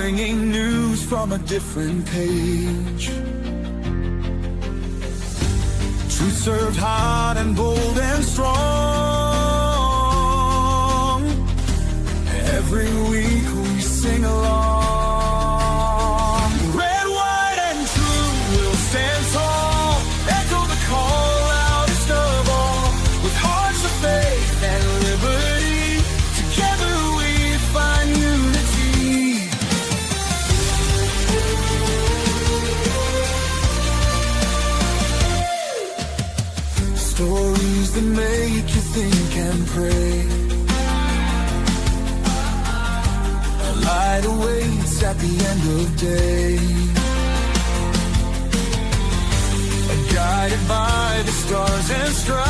bringing news from a different page. Truth served hot and bold and strong. Every week we sing along. Red, white, and true will stand tall. Echo the call loudest of all. With hearts of faith and liberty, together we find unity. Stories that make you think and pray. A light awaits at the end of day. Guided by the stars and stripes.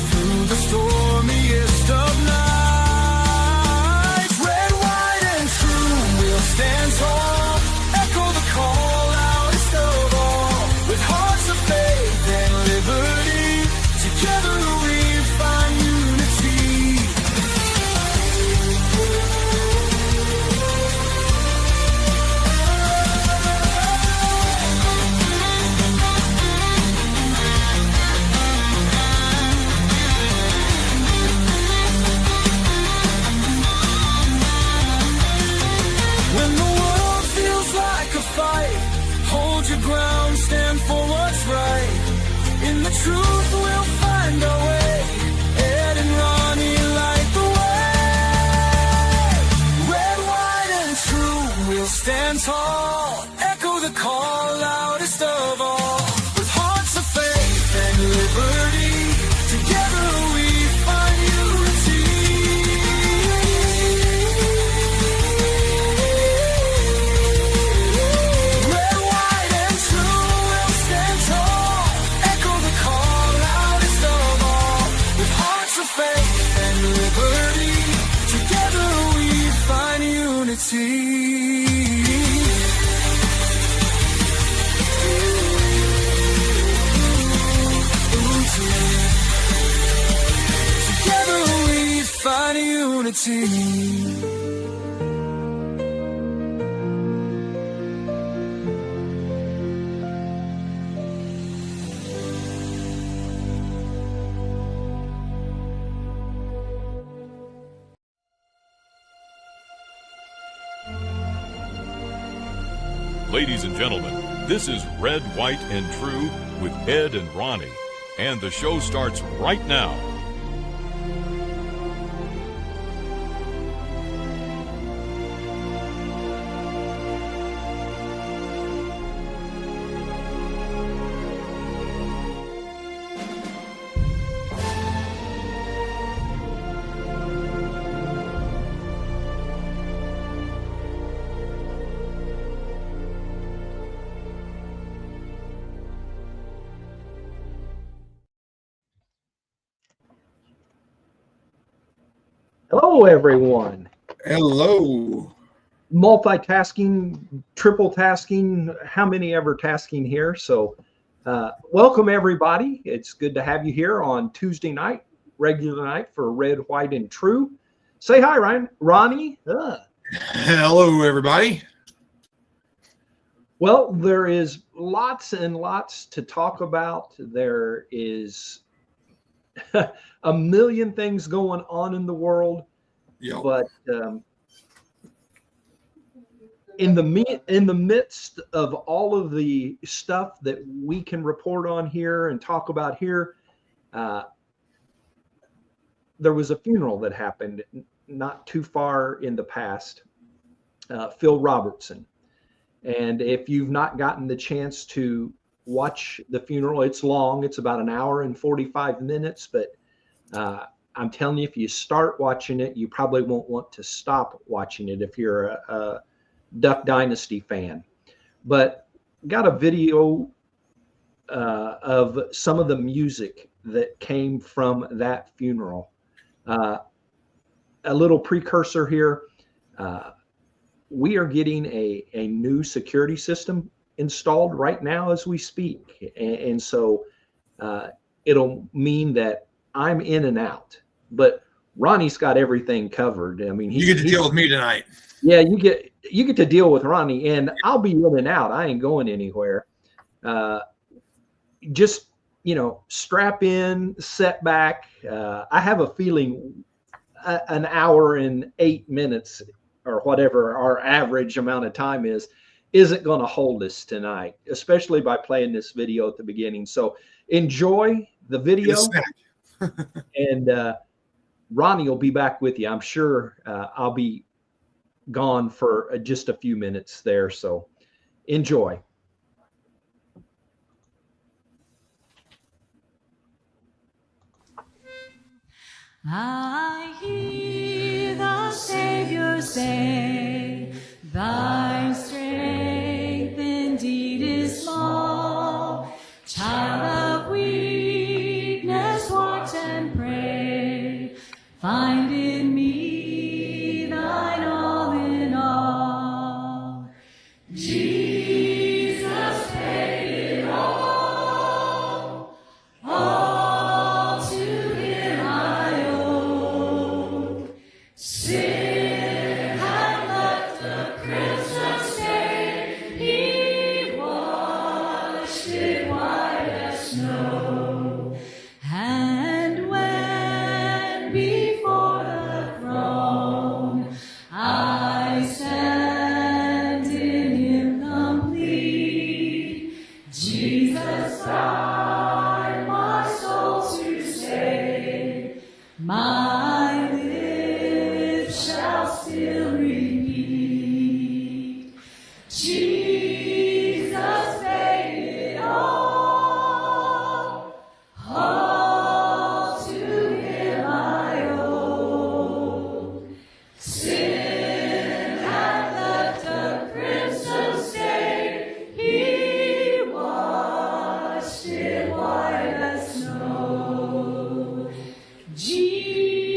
Through the stormiest of nights. Red, white, and true will stand tall. Echo the call loudest of all. With hearts of faith and liberty, together we find unity. When the world feels like a fight, hold your ground, stand for what's right. In the truth we'll find our way. Ed and Ronnie light the way. Red, white, and true we'll stand tall. Echo the call loudest of all. With hearts of faith and liberty, together we find unity. Red, white, and true will stand tall. Echo the call loudest of all. With hearts of faith and liberty, together we find unity. Together we find unity. Ladies and gentlemen, this is Red, White, and True with Ed and Ronnie, and the show starts right now. Hello, everyone. Hello. Multitasking, triple tasking, how many ever tasking here? So welcome, everybody. It's good to have you here on Tuesday night, regular night for Red, White, and True. Say hi, Ryan. Ronnie. Hello, everybody. Well, there is lots and lots to talk about. There is a million things going on in the world, Yep. but in the midst of all of the stuff that we can report on here and talk about here, there was a funeral that happened not too far in the past. Phil Robertson, and if you've not gotten the chance to watch the funeral, it's long. It's about an hour and 45 minutes, but I'm telling you, if you start watching it, you probably won't want to stop watching it if you're a Duck Dynasty fan. But got a video of some of the music that came from that funeral. A little precursor here. We are getting a new security system installed right now as we speak. And so it'll mean that I'm in and out. But Ronnie's got everything covered. I mean, You get to deal with me tonight. yeah, you get to deal with Ronnie, and I'll be in and out. I ain't going anywhere. Just, strap in, set back. I have a feeling an hour and 8 minutes or whatever our average amount of time isn't going to hold us tonight, especially by playing this video at the beginning. So enjoy the video, and Ronnie will be back with you. I'm sure I'll be gone for just a few minutes there. So enjoy. I hear the Savior say, thy strength indeed is small. Child of weakness, watch and pray. Find in me thine all in all. Jesus paid it all. All to him I owe. Sin had left a crimson stain. He washed it white as snow. And when before the throne I stand in him complete, Jesus died my soul to save. My lips shall still repeat, Jesus paid it all. All to him I owe. Sin had left a crimson stain. He washed it white as snow. Jesus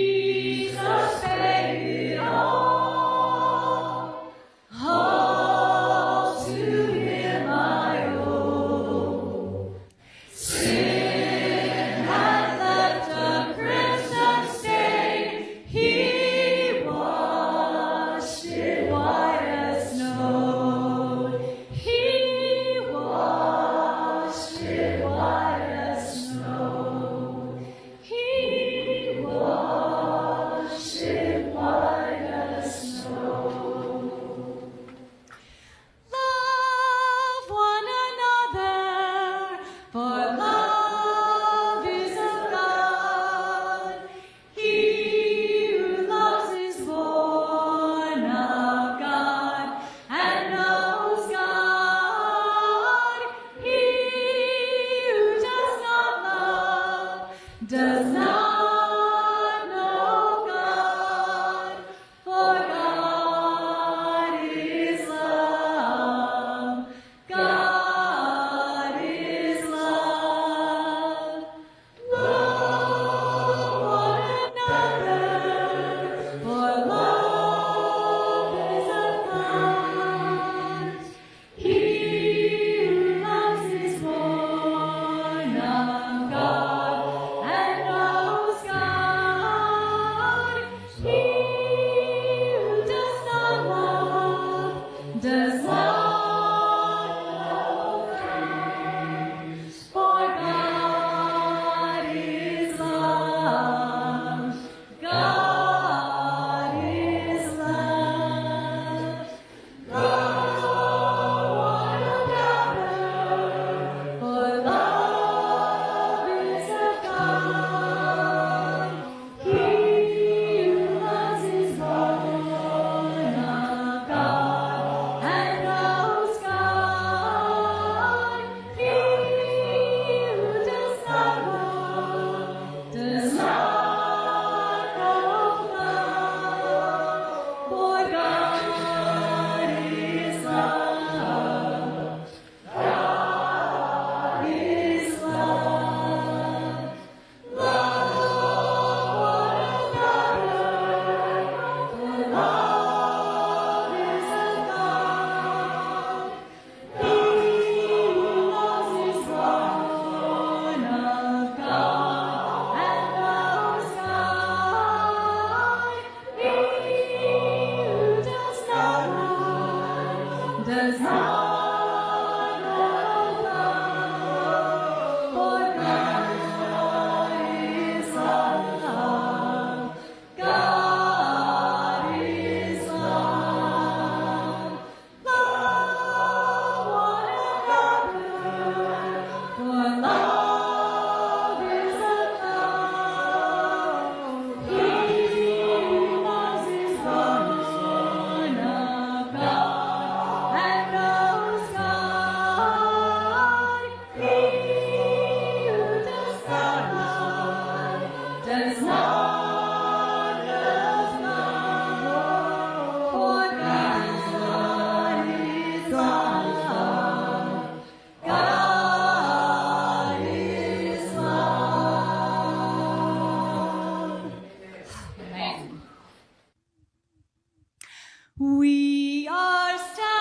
We are standing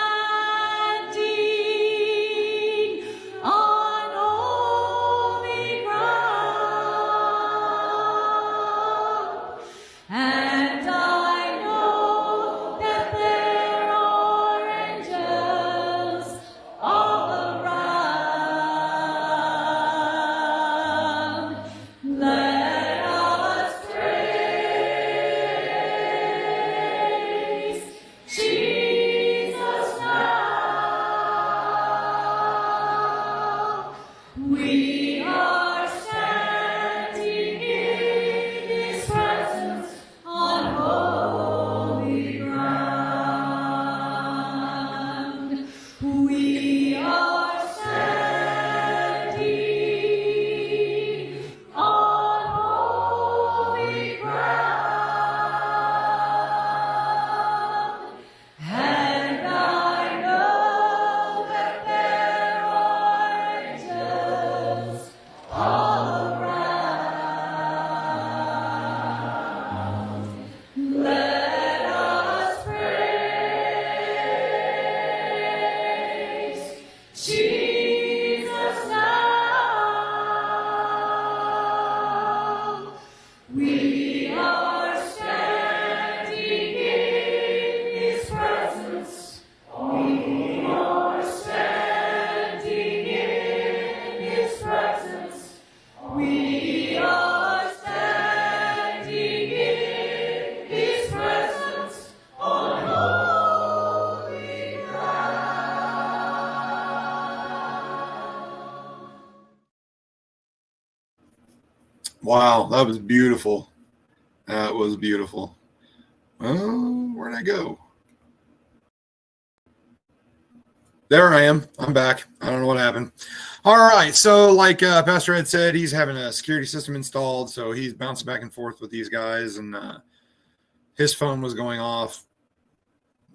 on holy ground, and I know that there are angels all around. Let us praise Jesus now. We are standing in His presence on holy ground. We are standing on holy ground, and I know that there are angels all around. Let us praise Jesus now. We are standing in His presence. We are standing in His presence. We are standing in His presence on holy ground. Wow, that was beautiful. That was beautiful. Oh, where'd I go? There I am. I'm back. I don't know what happened. All right. So, like Pastor Ed said, he's having a security system installed. So he's bouncing back and forth with these guys. And his phone was going off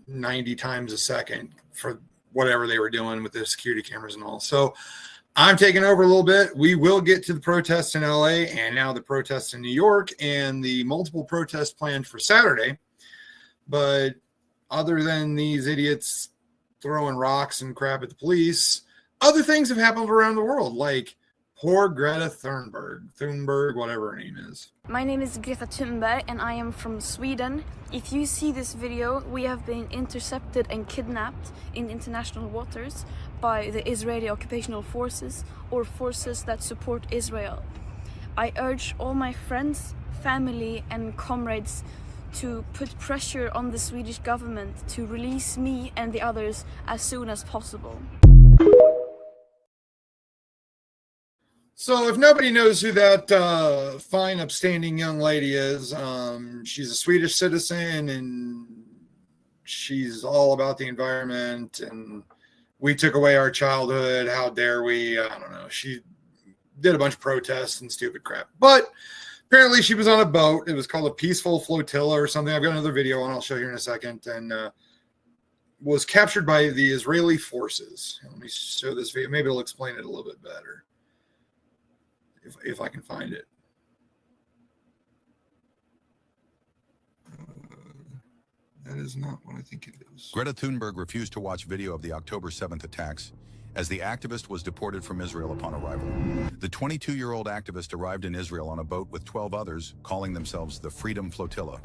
90 times a second for whatever they were doing with the security cameras and all. So I'm taking over a little bit. We will get to the protests in LA and now the protests in New York and the multiple protests planned for Saturday. But other than these idiots throwing rocks and crap at the police, other things have happened around the world, like poor Greta Thunberg, whatever her name is. My name is Greta Thunberg and I am from Sweden. If you see this video, we have been intercepted and kidnapped in international waters by the Israeli occupational forces or forces that support Israel. I urge all my friends, family and comrades to put pressure on the Swedish government to release me and the others as soon as possible. So if nobody knows who that fine, upstanding young lady is, she's a Swedish citizen and she's all about the environment and we took away our childhood. How dare we? I don't know. She did a bunch of protests and stupid crap. But apparently she was on a boat. It was called a Peaceful Flotilla or something. I've got another video and I'll show you in a second. And was captured by the Israeli forces. Let me show this video. Maybe it'll explain it a little bit better. If I can find it. That is not what I think it is. Greta Thunberg refused to watch video of the October 7th attacks as the activist was deported from Israel upon arrival. The 22-year-old activist arrived in Israel on a boat with 12 others, calling themselves the Freedom Flotilla.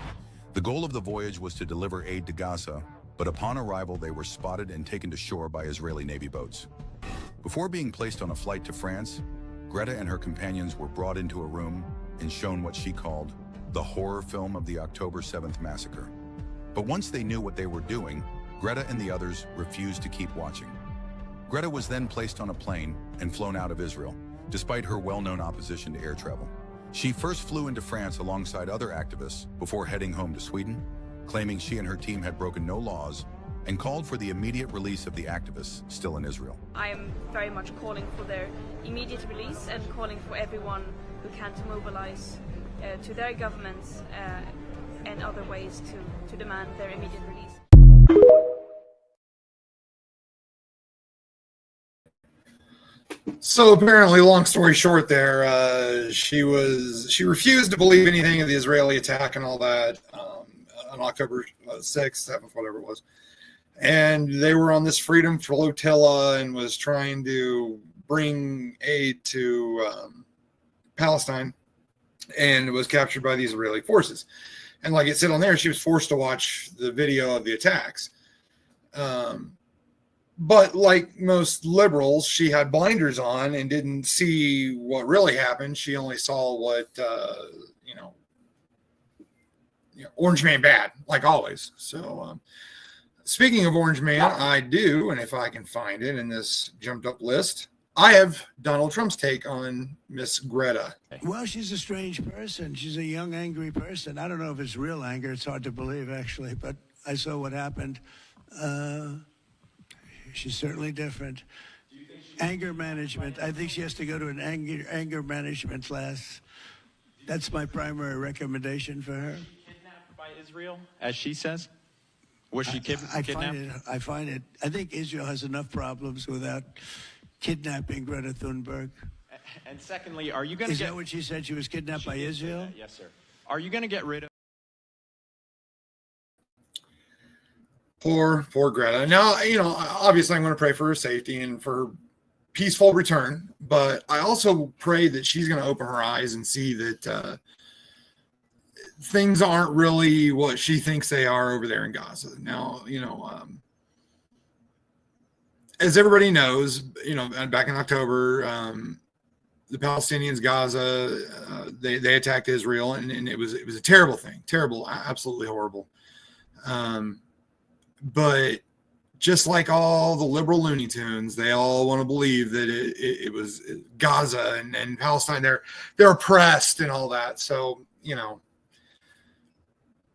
The goal of the voyage was to deliver aid to Gaza, but upon arrival they were spotted and taken to shore by Israeli Navy boats. Before being placed on a flight to France, Greta and her companions were brought into a room and shown what she called the horror film of the October 7th massacre. But once they knew what they were doing, Greta and the others refused to keep watching. Greta was then placed on a plane and flown out of Israel, despite her well-known opposition to air travel. She first flew into France alongside other activists before heading home to Sweden, claiming she and her team had broken no laws and called for the immediate release of the activists still in Israel. I am very much calling for their immediate release and calling for everyone who can to mobilize to their governments and other ways to demand their immediate release. So apparently, long story short there, she refused to believe anything of the Israeli attack and all that. on October 6th, 7th, whatever it was. And they were on this freedom flotilla and was trying to bring aid to Palestine, and was captured by the Israeli forces. And like it said on there, she was forced to watch the video of the attacks. But like most liberals, she had blinders on and didn't see what really happened. She only saw what, Orange Man bad, like always. So speaking of Orange Man, I do, and if I can find it in this jumped up list, I have Donald Trump's take on Miss Greta. Well, she's a strange person. She's a young, angry person. I don't know if it's real anger. It's hard to believe, actually, but I saw what happened. She's certainly different. Anger management. I think she has to go to an anger management class. That's my primary recommendation for her. Kidnapped by Israel, as she says? Was she kidnapped? I find it. I think Israel has enough problems without kidnapping Greta Thunberg. And secondly, are you going to Is that what she said? She was kidnapped by Israel? Yes, sir. Are you going to get rid of? Poor Greta. Now, obviously I'm going to pray for her safety and for her peaceful return, but I also pray that she's going to open her eyes and see that things aren't really what she thinks they are over there in Gaza. Now, as everybody knows, back in October, the Palestinians, Gaza, they attacked Israel, and it was a terrible thing, terrible, absolutely horrible. But just like all the liberal Looney Tunes, they all want to believe that it was Gaza and Palestine. They're oppressed and all that. So,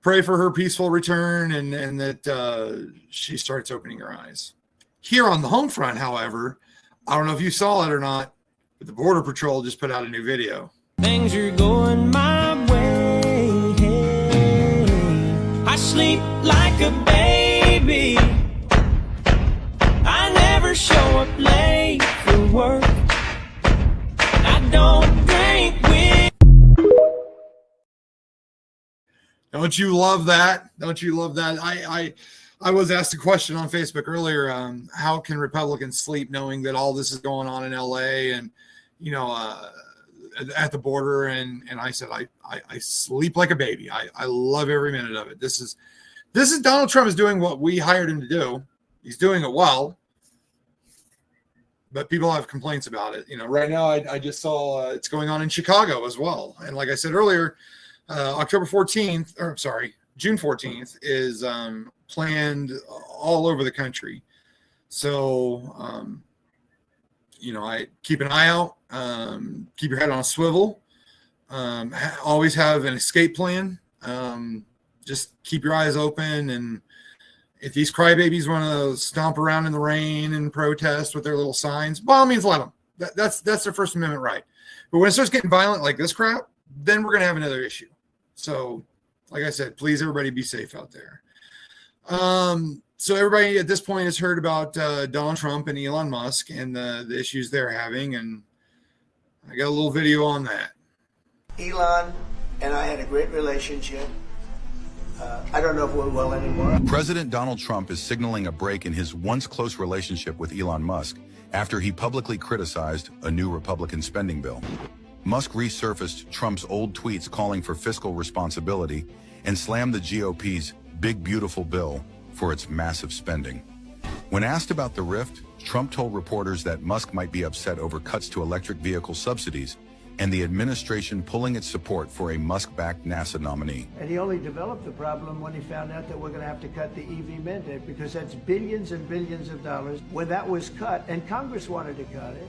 pray for her peaceful return and that she starts opening her eyes. Here on the home front, however, I don't know if you saw it or not, but the Border Patrol just put out a new video. Things are going my way. I sleep like a baby. I never show up late for work. I don't drink with. Don't you love that? Don't you love that? I was asked a question on Facebook earlier. How can Republicans sleep knowing that all this is going on in LA and, at the border? And I said, I sleep like a baby. I love every minute of it. This is Donald Trump is doing what we hired him to do. He's doing it well, but people have complaints about it. Right now I just saw it's going on in Chicago as well. And like I said earlier, June 14th is planned all over the country. So, I keep an eye out, keep your head on a swivel, always have an escape plan. Just keep your eyes open. And if these crybabies want to stomp around in the rain and protest with their little signs, by all means, let them. That's their First Amendment right. But when it starts getting violent like this crap, then we're going to have another issue. So, like I said, please, everybody be safe out there. So everybody at this point has heard about Donald Trump and Elon Musk and the issues they're having, and I got a little video on that. Elon and I had a great relationship. I don't know if we're well anymore. President Donald Trump is signaling a break in his once close relationship with Elon Musk after he publicly criticized a new Republican spending bill. Musk resurfaced Trump's old tweets calling for fiscal responsibility and slammed the GOP's Big Beautiful Bill for its massive spending. When asked about the rift, Trump told reporters that Musk might be upset over cuts to electric vehicle subsidies and the administration pulling its support for a Musk-backed NASA nominee. And he only developed the problem when he found out that we're going to have to cut the EV mandate, because that's billions and billions of dollars. When that was cut, and Congress wanted to cut it,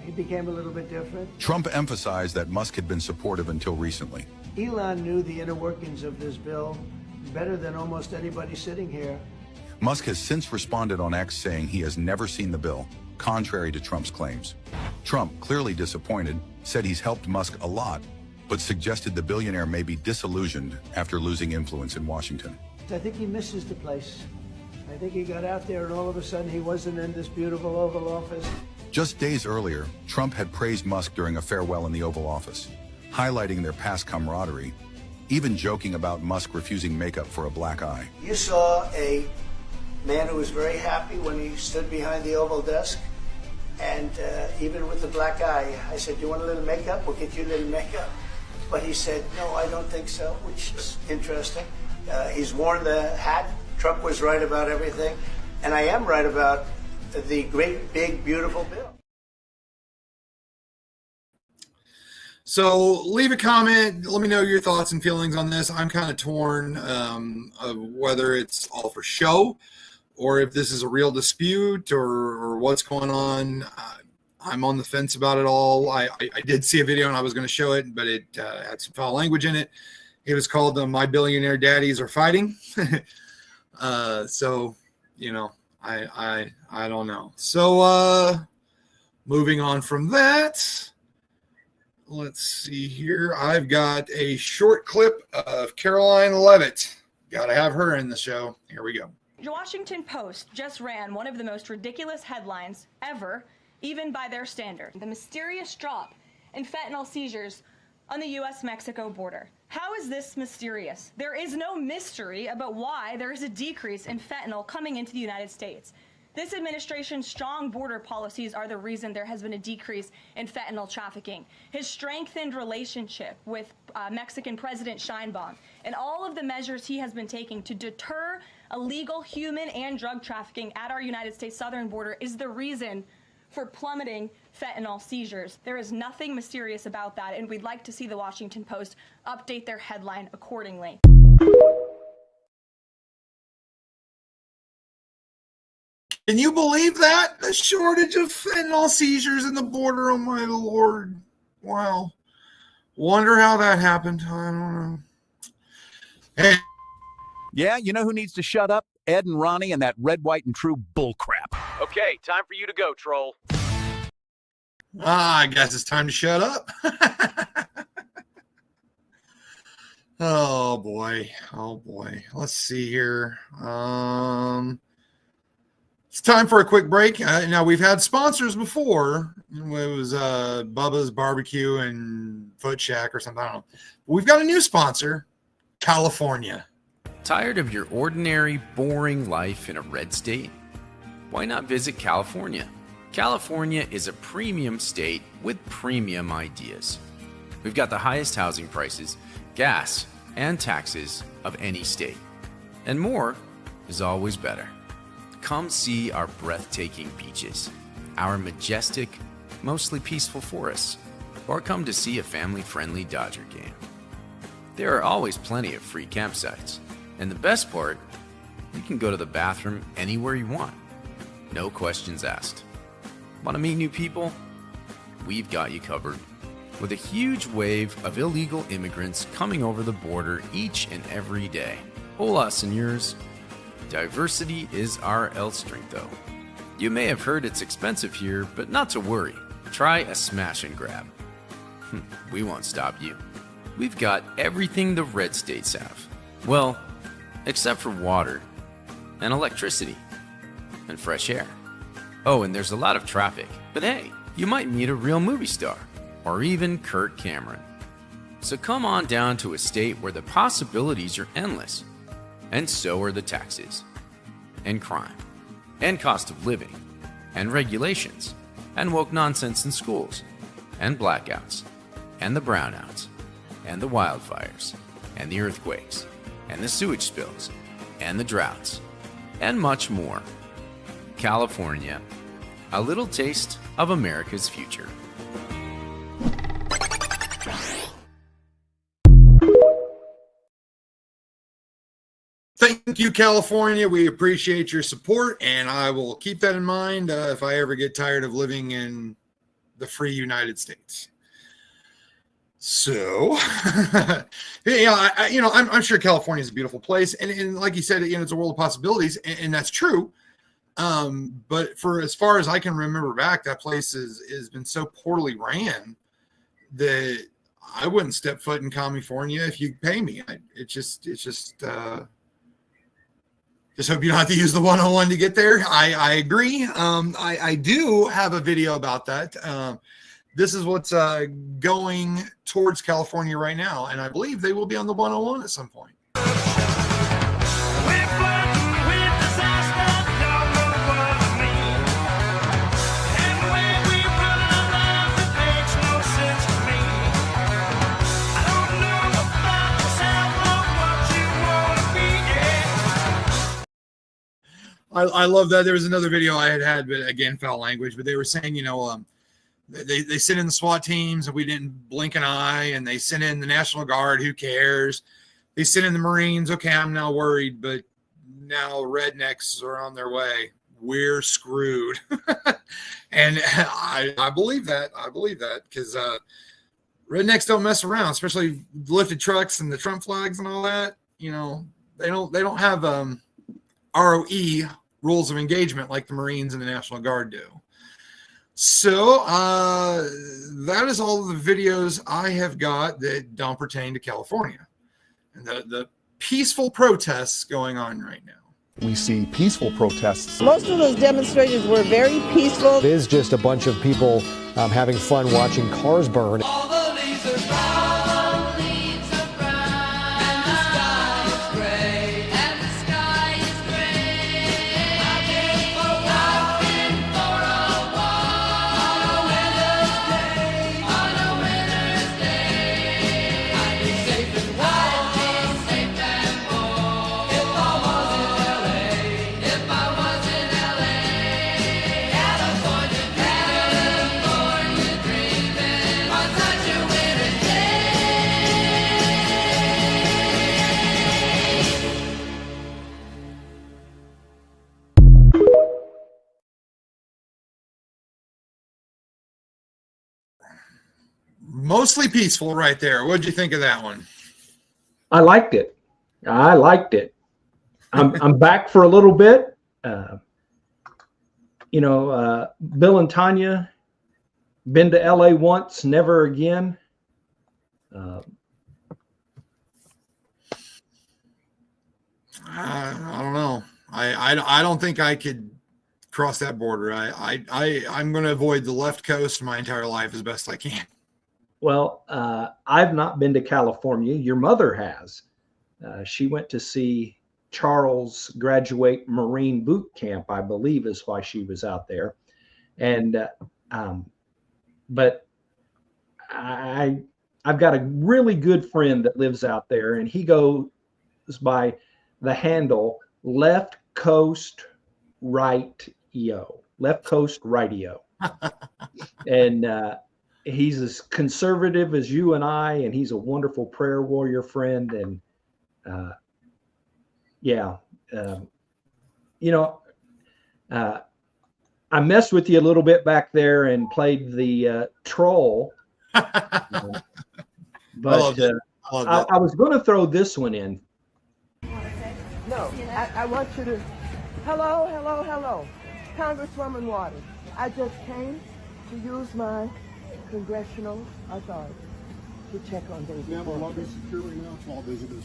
he became a little bit different. Trump emphasized that Musk had been supportive until recently. Elon knew the inner workings of this bill better than almost anybody sitting here. Musk has since responded on X saying he has never seen the bill, contrary to Trump's claims. Trump, clearly disappointed, said he's helped Musk a lot, but suggested the billionaire may be disillusioned after losing influence in Washington. I think he misses the place. I think he got out there and all of a sudden he wasn't in this beautiful Oval Office. Just days earlier, Trump had praised Musk during a farewell in the Oval Office, highlighting their past camaraderie. even joking about Musk refusing makeup for a black eye. You saw a man who was very happy when he stood behind the Oval desk, and even with the black eye, I said, "You want a little makeup? We'll get you a little makeup." But he said, "No, I don't think so," which is interesting. He's worn the hat. Trump was right about everything, and I am right about the great, big, beautiful bill. So leave a comment. Let me know your thoughts and feelings on this. I'm kind of torn of whether it's all for show or if this is a real dispute or what's going on. I'm on the fence about it all. I did see a video and I was going to show it, but it had some foul language in it. It was called "My Billionaire Daddies Are Fighting." So, you know, I don't know. So moving on from that, let's see here. I've got a short clip of Caroline Leavitt. Got to have her in the show. Here we go. The Washington Post just ran one of the most ridiculous headlines ever, even by their standard. The mysterious drop in fentanyl seizures on the U.S.-Mexico border. How is this mysterious? There is no mystery about why there is a decrease in fentanyl coming into the United States. This administration's strong border policies are the reason there has been a decrease in fentanyl trafficking. His strengthened relationship with Mexican President Sheinbaum and all of the measures he has been taking to deter illegal human and drug trafficking at our United States southern border is the reason for plummeting fentanyl seizures. There is nothing mysterious about that, and we'd like to see the Washington Post update their headline accordingly. Can you believe that? The shortage of fentanyl seizures in the border. Oh my Lord. Wow. Wonder how that happened. I don't know. Hey. Yeah, you know who needs to shut up? Ed and Ronnie and that red, white, and true bullcrap. Okay, time for you to go, troll. I guess it's time to shut up. Oh boy. Oh boy. Let's see here. It's time for a quick break. Now, we've had sponsors before. It was Bubba's Barbecue and Foot Shack or something. I don't know. But we've got a new sponsor, California. Tired of your ordinary, boring life in a red state? Why not visit California? California is a premium state with premium ideas. We've got the highest housing prices, gas, and taxes of any state. And more is always better. Come see our breathtaking beaches, our majestic, mostly peaceful forests, or come to see a family-friendly Dodger game. There are always plenty of free campsites, and the best part, you can go to the bathroom anywhere you want. No questions asked. Want to meet new people? We've got you covered. With a huge wave of illegal immigrants coming over the border each and every day. Hola, señors. Diversity is our L strength, though. You may have heard it's expensive here, but not to worry. Try a smash and grab. We won't stop you. We've got everything the red states have. Well, except for water and electricity and fresh air. Oh, and there's a lot of traffic. But hey, you might meet a real movie star or even Kirk Cameron. So come on down to a state where the possibilities are endless. And so are the taxes, and crime, and cost of living, and regulations, and woke nonsense in schools, and blackouts, and the brownouts, and the wildfires, and the earthquakes, and the sewage spills, and the droughts, and much more. California, a little taste of America's future. Thank you, California. We appreciate your support, and I will keep that in mind if I ever get tired of living in the free United States. So, I'm sure California is a beautiful place, and like you said, it's a world of possibilities, and that's true. But for as far as I can remember back, that place has been so poorly ran that I wouldn't step foot in California if you pay me. Just hope you don't have to use the 101 to get there. I agree. I do have a video about that. this is what's going towards California right now. And I believe they will be on the 101 at some point. I love that. There was another video I had, but again, foul language, but they were saying, they sent in the SWAT teams and we didn't blink an eye, and they sent in the National Guard. Who cares? They sent in the Marines. Okay, I'm now worried, but now rednecks are on their way. We're screwed. And I believe that. I believe that because rednecks don't mess around, especially lifted trucks and the Trump flags and all that. They don't have ROE, rules of engagement, like the Marines and the National Guard do. So that is all of the videos I have got that don't pertain to California and the peaceful protests going on right now. We see peaceful protests. Most of those demonstrations were very peaceful. It is just a bunch of people having fun watching cars burn. Mostly peaceful right there. What'd you think of that one? I liked it. I'm back for a little bit. Bill and Tanya, been to LA once, never again. I don't know. I don't think I could cross that border. I'm going to avoid the left coast my entire life as best I can. Well, I've not been to California. Your mother has. She went to see Charles graduate Marine boot camp, I believe is why she was out there. And but I've got a really good friend that lives out there, and he goes by the handle Left Coast Right-Yo. Left Coast Right-Yo. And he's as conservative as you and I, and he's a wonderful prayer warrior friend. And I messed with you a little bit back there and played the troll. But I was going to throw this one in. No, I want you to. Hello. Congresswoman Waters. I just came to use my congressional authority to check on David. Ma'am, we're lobbying securely now to all visitors.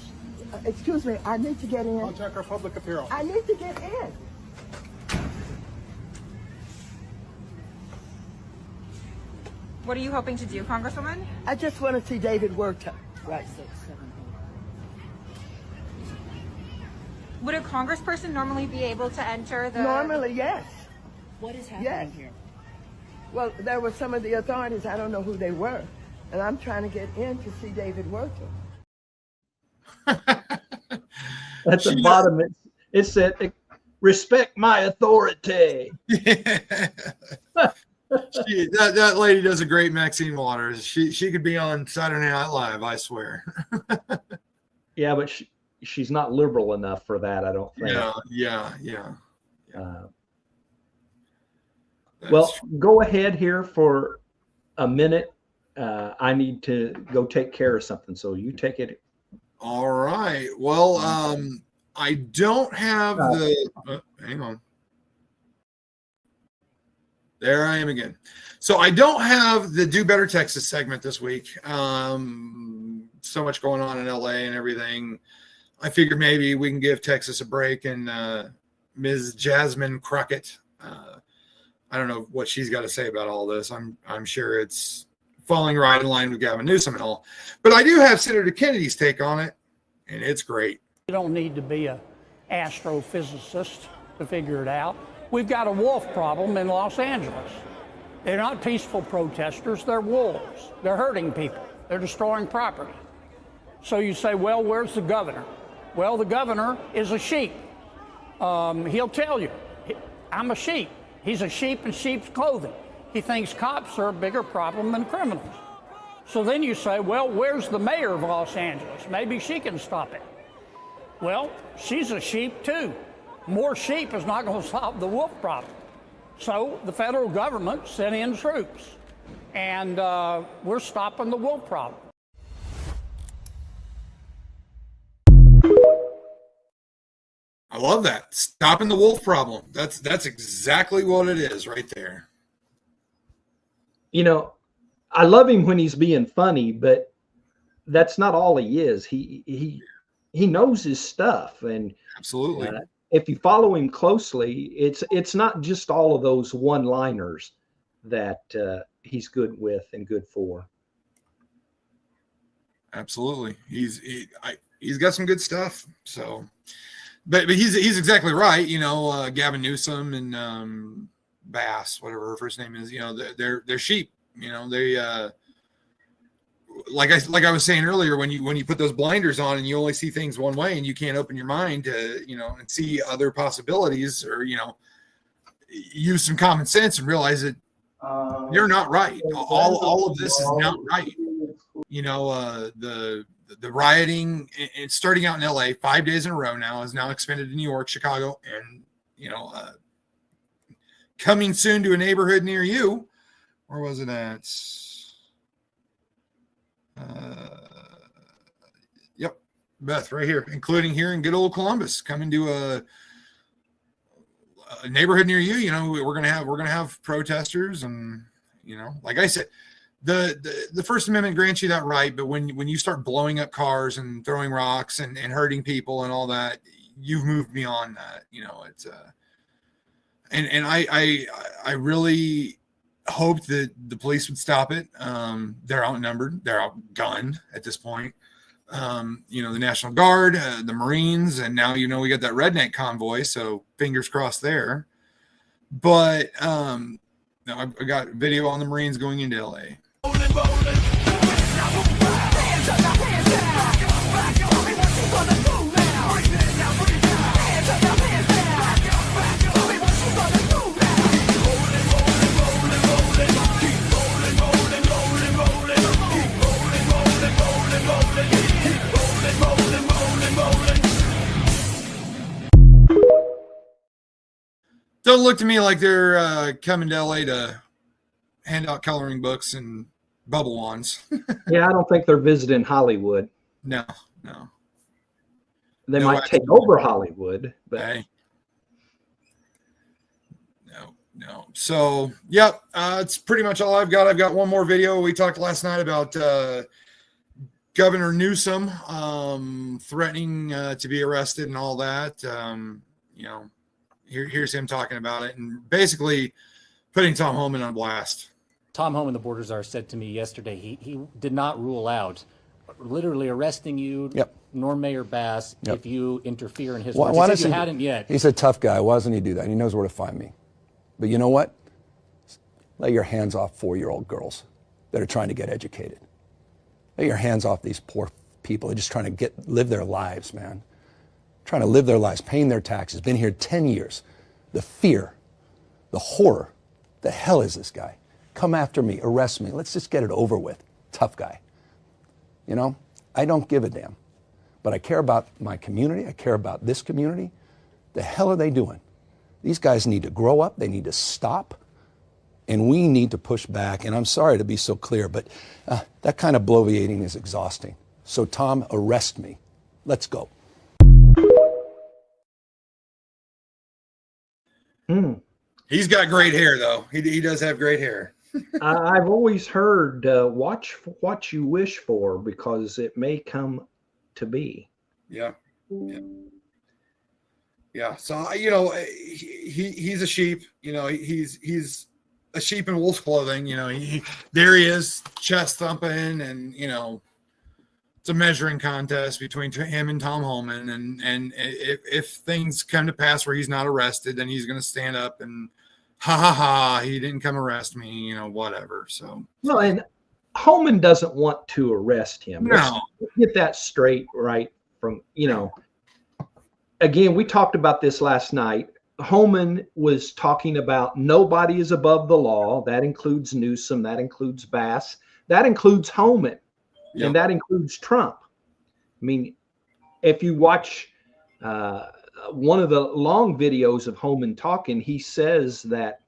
Excuse me, I need to get in. Contact our public appeal. I need to get in. What are you hoping to do, Congresswoman? I just want to see David Werta. Right. Would a congressperson normally be able to enter the... Normally, yes. What is happening here? Well, there were some of the authorities, I don't know who they were, and I'm trying to get in to see David Werta. At the bottom, it said, respect my authority. That lady does a great Maxine Waters. She could be on Saturday Night Live, I swear. Yeah, but she's not liberal enough for that, I don't think. Yeah. Well, go ahead here for a minute. I need to go take care of something, so you take it. All right. Well, I don't have hang on. There I am again. So I don't have the Do Better Texas segment this week. So much going on in LA and everything. I figured maybe we can give Texas a break and Ms. Jasmine Crockett. I don't know what she's got to say about all this. I'm sure it's falling right in line with Gavin Newsom and all. But I do have Senator Kennedy's take on it, and it's great. You don't need to be an astrophysicist to figure it out. We've got a wolf problem in Los Angeles. They're not peaceful protesters, they're wolves. They're hurting people, they're destroying property. So you say, well, where's the governor? Well, the governor is a sheep. He'll tell you, I'm a sheep. He's a sheep in sheep's clothing. He thinks cops are a bigger problem than criminals. So then you say, well, where's the mayor of Los Angeles? Maybe she can stop it. Well, she's a sheep too. More sheep is not going to solve the wolf problem. So the federal government sent in troops, and we're stopping the wolf problem. I love that. Stopping the wolf problem. That's exactly what it is right there. You know, I love him when he's being funny, but that's not all he is. He knows his stuff, and absolutely. If you follow him closely, it's not just all of those one-liners that he's good with and good for. Absolutely, he's got some good stuff. So, but he's exactly right. You know, Gavin Newsom and Bass, whatever her first name is. You know, they're sheep. You know, they like I was saying earlier, when you put those blinders on and you only see things one way and you can't open your mind to, you know, and see other possibilities, or, you know, use some common sense and realize that you're not right. All of this is not right. You know, the rioting, it's starting out in LA 5 days in a row now, is now expanded to New York, Chicago, and, you know, coming soon to a neighborhood near you. Where was it at? Yep, Beth, right here, including here in good old Columbus, coming to a neighborhood near you. You know, we're gonna have protesters, and, you know, like I said, the First Amendment grants you that right, but when you start blowing up cars and throwing rocks and hurting people and all that, you've moved beyond that. You know, it's and I really hoped that the police would stop it. They're outnumbered, they're outgunned at this point. You know, the National Guard, the Marines, and now, you know, we got that redneck convoy, so fingers crossed there. But no, I got video on the Marines going into LA. Don't look to me like they're coming to LA to hand out coloring books and bubble wands. Yeah, I don't think they're visiting Hollywood. No. They might take over Hollywood, but hey. No. So, yep, it's pretty much all I've got. I've got one more video. We talked last night about Governor Newsom threatening to be arrested and all that. You know, here's him talking about it and basically putting Tom Homan on blast. Tom Homan, the border czar, said to me yesterday he did not rule out literally arresting you, nor Mayor Bass, if you interfere in his work. He said you hadn't yet. He's a tough guy. Why doesn't he do that? He knows where to find me. But you know what? Lay your hands off 4-year-old girls that are trying to get educated. Lay your hands off these poor people. They're just trying to live their lives, man. Trying to live their lives, paying their taxes. Been here 10 years. The fear, the horror. The hell is this guy? Come after me, arrest me. Let's just get it over with. Tough guy. You know, I don't give a damn. But I care about my community. I care about this community. The hell are they doing? These guys need to grow up. They need to stop. And we need to push back. And I'm sorry to be so clear, but that kind of bloviating is exhausting. So, Tom, arrest me. Let's go. He's got great hair, though. He does have great hair. I've always heard watch what you wish for, because it may come to be. Yeah. Yeah. So, he's a sheep, he's a sheep in wolf's clothing, there he is, chest thumping, and, it's a measuring contest between him and Tom Holman. And if things come to pass where he's not arrested, then he's going to stand up and he didn't come arrest me, whatever. So, no, and Holman doesn't want to arrest him. No. Let's get that straight, right? From, again, we talked about this last night. Holman was talking about nobody is above the law. That includes Newsom. That includes Bass. That includes Holman. Yep. And that includes Trump. I mean, if you watch one of the long videos of Holman talking, he says that,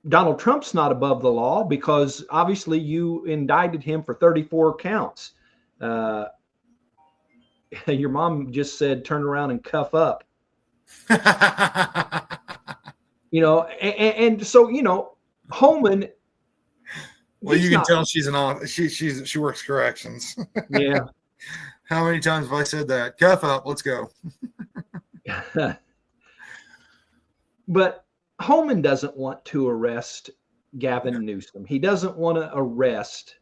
Donald Trump's not above the law because obviously you indicted him for 34 counts. Your mom just said, turn around and cuff up. And so, Holman. Well, you can tell she's she works corrections. Yeah. How many times have I said that? Cuff up, let's go. But Holman doesn't want to arrest Gavin Newsom. He doesn't want to arrest.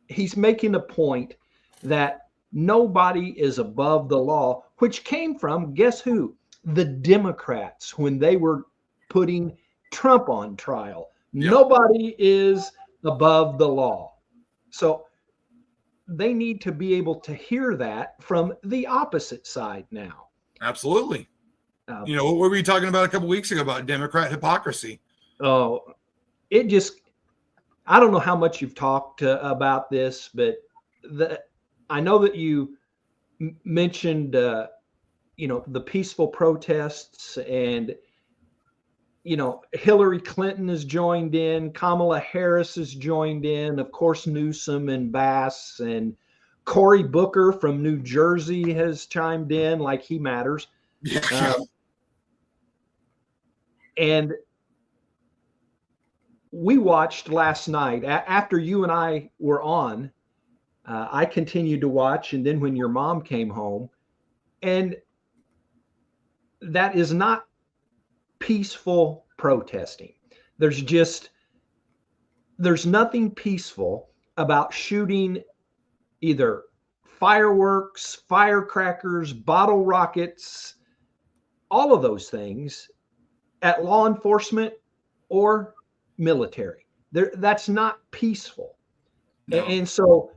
He's making a point that nobody is above the law, which came from, guess who? The Democrats when they were putting Trump on trial. Yep. Nobody is above the law. So they need to be able to hear that from the opposite side now. Absolutely. What were we talking about a couple weeks ago about Democrat hypocrisy? Oh, I don't know how much you've talked about this, but I know that you mentioned, the peaceful protests, and, Hillary Clinton has joined in, Kamala Harris has joined in, of course, Newsom and Bass, and Cory Booker from New Jersey has chimed in like he matters. And we watched last night after you and I were on. I continued to watch, and then when your mom came home, and that is not peaceful protesting. There's nothing peaceful about shooting either fireworks, firecrackers, bottle rockets, all of those things at law enforcement or military. That's not peaceful. No. And so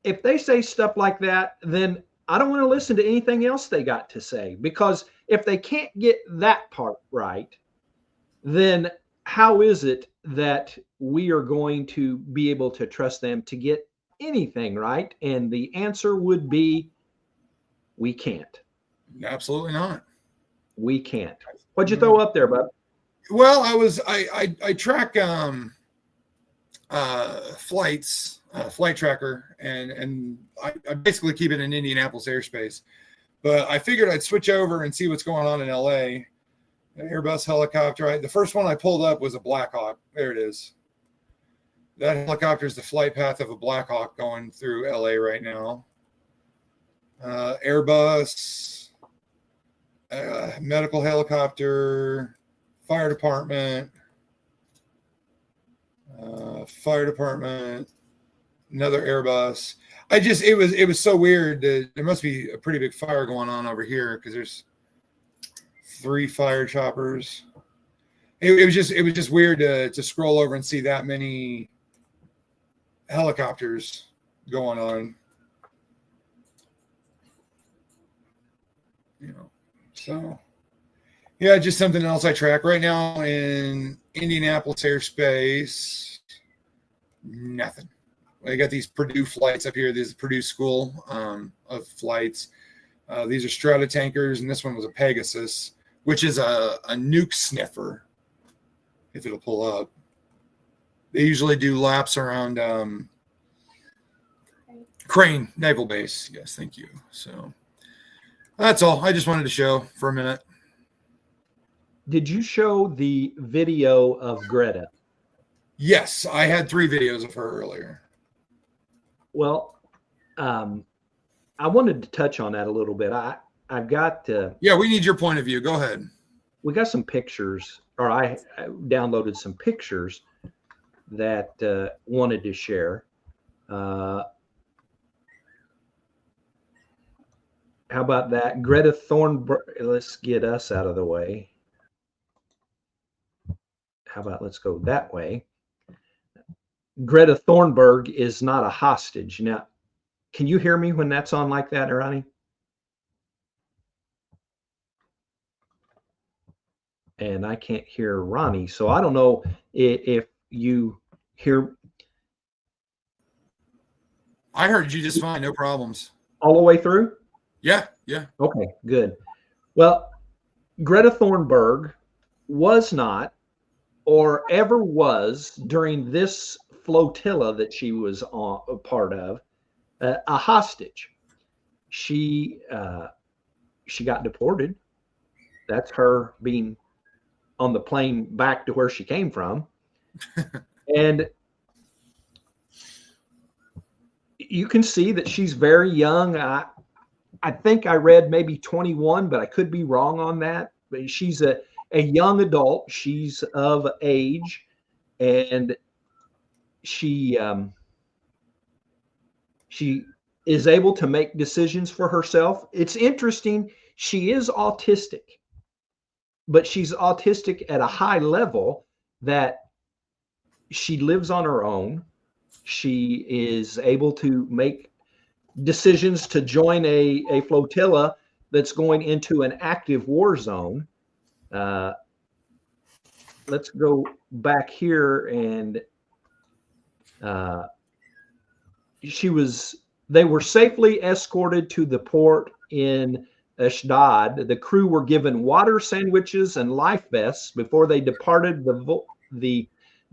if they say stuff like that, then I don't want to listen to anything else they got to say, because if they can't get that part right, then how is it that we are going to be able to trust them to get anything right? And the answer would be, we can't. Absolutely not. We can't. What'd you throw up there, bud? Well, I track flights, flight tracker, and I basically keep it in Indianapolis airspace. But I figured I'd switch over and see what's going on in LA. An Airbus helicopter. The first one I pulled up was a Black Hawk. There it is. That helicopter is the flight path of a Black Hawk going through LA right now. Airbus, medical helicopter, fire department, another Airbus. It was so weird. There must be a pretty big fire going on over here because there's 3 fire choppers. It was just weird to scroll over and see that many helicopters going on. So yeah, just something else I track right now in Indianapolis airspace. Nothing. I got these Purdue flights up here. This is Purdue School of Flights. These are Strata tankers, and this one was a Pegasus, which is a nuke sniffer, if it'll pull up. They usually do laps around Crane Naval Base. Yes, thank you. So that's all. I just wanted to show for a minute. Did you show the video of Greta? Yes, I had 3 videos of her earlier. Well, I wanted to touch on that a little bit. I I've got yeah, we need your point of view. Go ahead. We got some pictures, or I downloaded some pictures that wanted to share. How about that? Greta Thunberg. Let's get us out of the way. How about let's go that way? Greta Thunberg is not a hostage. Now, can you hear me when that's on like that, Ronnie? And I can't hear Ronnie, so I don't know if you hear. I heard you just fine, no problems. All the way through? Yeah, yeah. Okay, good. Well, Greta Thunberg was not, or ever was during this flotilla that she was a part of, a hostage. She got deported. That's her being on the plane back to where she came from. And you can see that she's very young. I think I read maybe 21, but I could be wrong on that. But she's a young adult. She's of age, and she is able to make decisions for herself. It's interesting. She is autistic, but she's autistic at a high level that she lives on her own. She is able to make decisions to join a flotilla that's going into an active war zone. Let's go back here, and they were safely escorted to the port in Ashdod. The crew were given water sandwiches and life vests before they departed the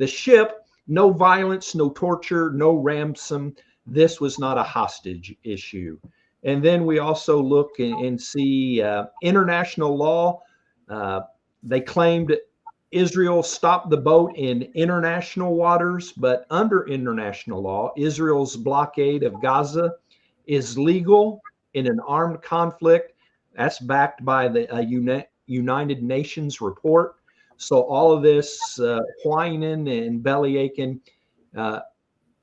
ship. No violence, no torture, no ransom. This was not a hostage issue. And then we also look and see international law. They claimed Israel stopped the boat in international waters, but under international law, Israel's blockade of Gaza is legal in an armed conflict. That's backed by the United Nations report. So all of this whining and belly aching,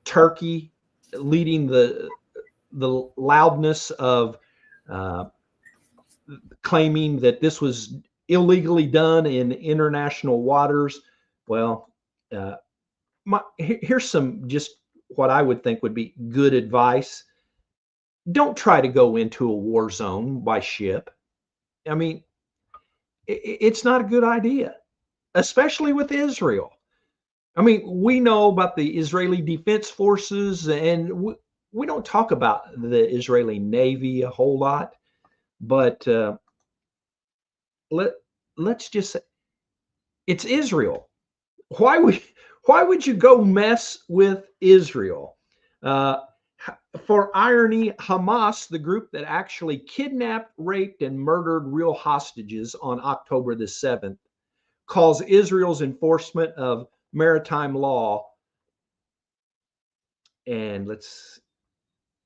Turkey leading the loudness of claiming that this was illegally done in international waters. Well, here's some just what I would think would be good advice. Don't try to go into a war zone by ship. I mean, it's not a good idea, especially with Israel. I mean, we know about the Israeli Defense Forces, and we don't talk about the Israeli Navy a whole lot, but let's just say it's Israel. Why would you go mess with Israel? For irony, Hamas, the group that actually kidnapped, raped, and murdered real hostages on October the 7th, calls Israel's enforcement of maritime law. And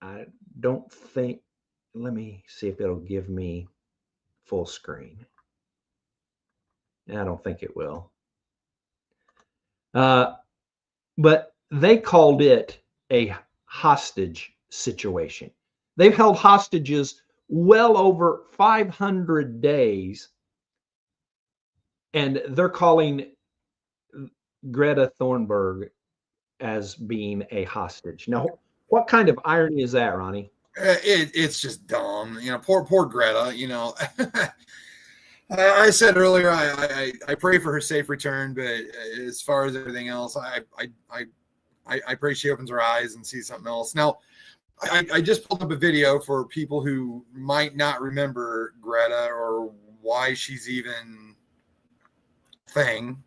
I don't think, let me see if it'll give me full screen. I don't think it will. But they called it a hostage situation. They've held hostages well over 500 days, and they're calling Greta Thunberg as being a hostage. Now, what kind of irony is that, Ronnie? It's just dumb. Poor Greta, I said earlier, I pray for her safe return, but as far as everything else, I pray she opens her eyes and sees something else. Now, I just pulled up a video for people who might not remember Greta or why she's even a thing.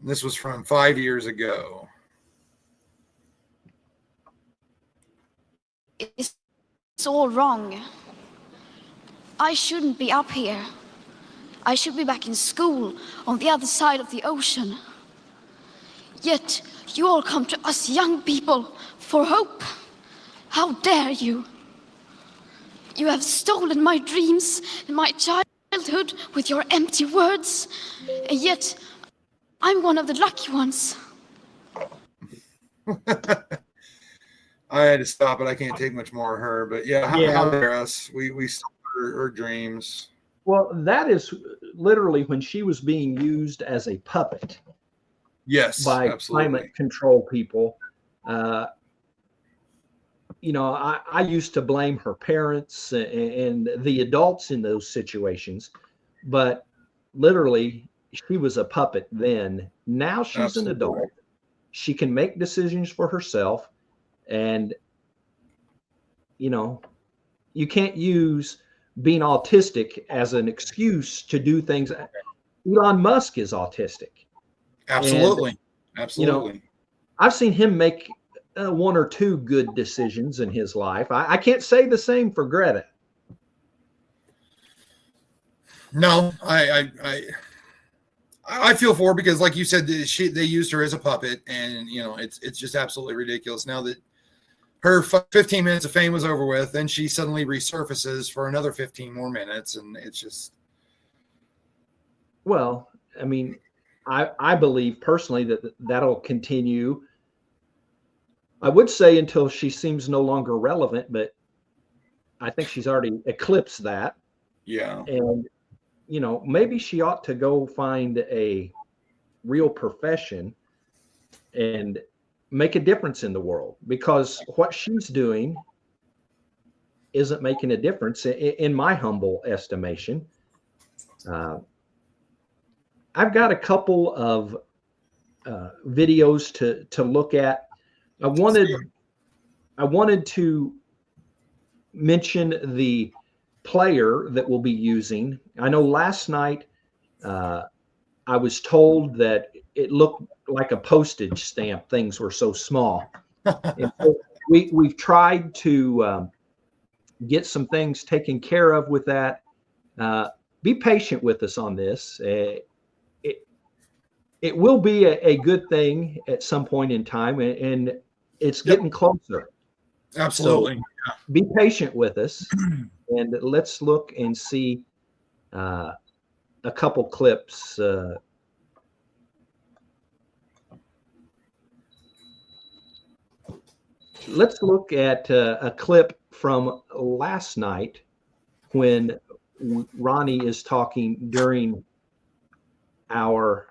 This was from 5 years ago. It's all wrong. I shouldn't be up here. I should be back in school on the other side of the ocean. Yet you all come to us young people for hope. How dare you? You have stolen my dreams and my childhood with your empty words. And yet, I'm one of the lucky ones. I had to stop it. I can't take much more of her. But yeah, how dare us? We stole her dreams. Well, that is literally when she was being used as a puppet. Yes, by absolutely. climate control people. You know, I used to blame her parents and the adults in those situations, but literally she was a puppet then. Now she's an adult. She can make decisions for herself. And, you know, you can't use being autistic as an excuse to do things. Elon Musk is autistic. Absolutely. And, Absolutely. You know, I've seen him make one or two good decisions in his life. I can't say the same for Greta. No, I feel for her because, like you said, they used her as a puppet, and you know it's just absolutely ridiculous. Now that her 15 minutes of fame was over with, then she suddenly resurfaces for another 15 more minutes, and it's just. Well, I mean, I believe personally that that'll continue. I would say until she seems no longer relevant, but I think she's already eclipsed that. Yeah. And, you know, maybe she ought to go find a real profession and make a difference in the world, because what she's doing isn't making a difference in my humble estimation. I've got a couple of videos to look at. I wanted to mention the player that we'll be using. I know last night I was told that it looked like a postage stamp. Things were so small. And so we've tried to get some things taken care of with that. Be patient with us on this. It will be a good thing at some point in time, and it's getting closer. Absolutely. So be patient with us, and let's look and see a couple clips. Let's look at a clip from last night when Ronnie is talking during our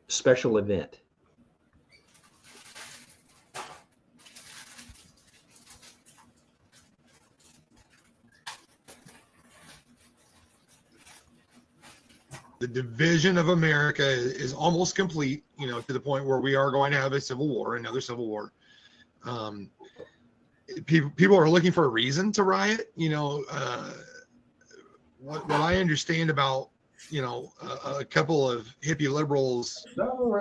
special event. The division of America is almost complete, you know, to the point where we are going to have a civil war, another civil war. People are looking for a reason to riot. You know, what I understand about, you know, a couple of hippie liberals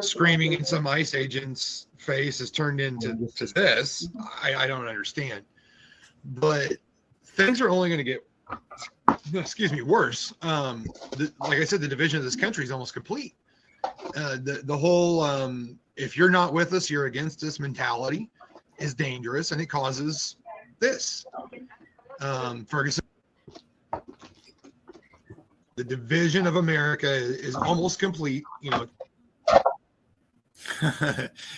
screaming in some ICE agent's face has turned into this. I don't understand. But things are only going to get, excuse me, worse. Like I said, the division of this country is almost complete. The whole if you're not with us, you're against us mentality is dangerous, and it causes this. Ferguson, the division of America is almost complete. You know,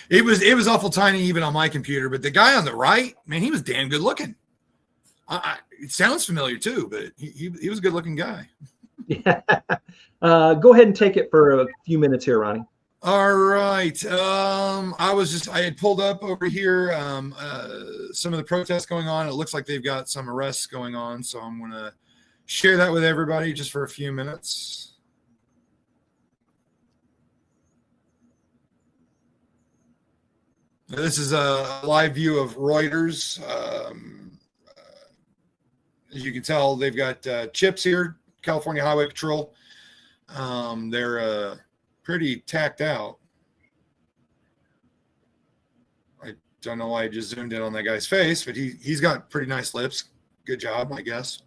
it was awful tiny even on my computer, but the guy on the right, man, he was damn good looking. It sounds familiar too, but he was a good looking guy. Yeah. Go ahead and take it for a few minutes here, Ronnie. All right. I had pulled up over here some of the protests going on. It looks like they've got some arrests going on, so I'm going to share that with everybody just for a few minutes. This is a live view of Reuters. As you can tell, they've got chips here, California Highway Patrol. They're pretty tacked out. I don't know why I just zoomed in on that guy's face, but he's got pretty nice lips. Good job, I guess.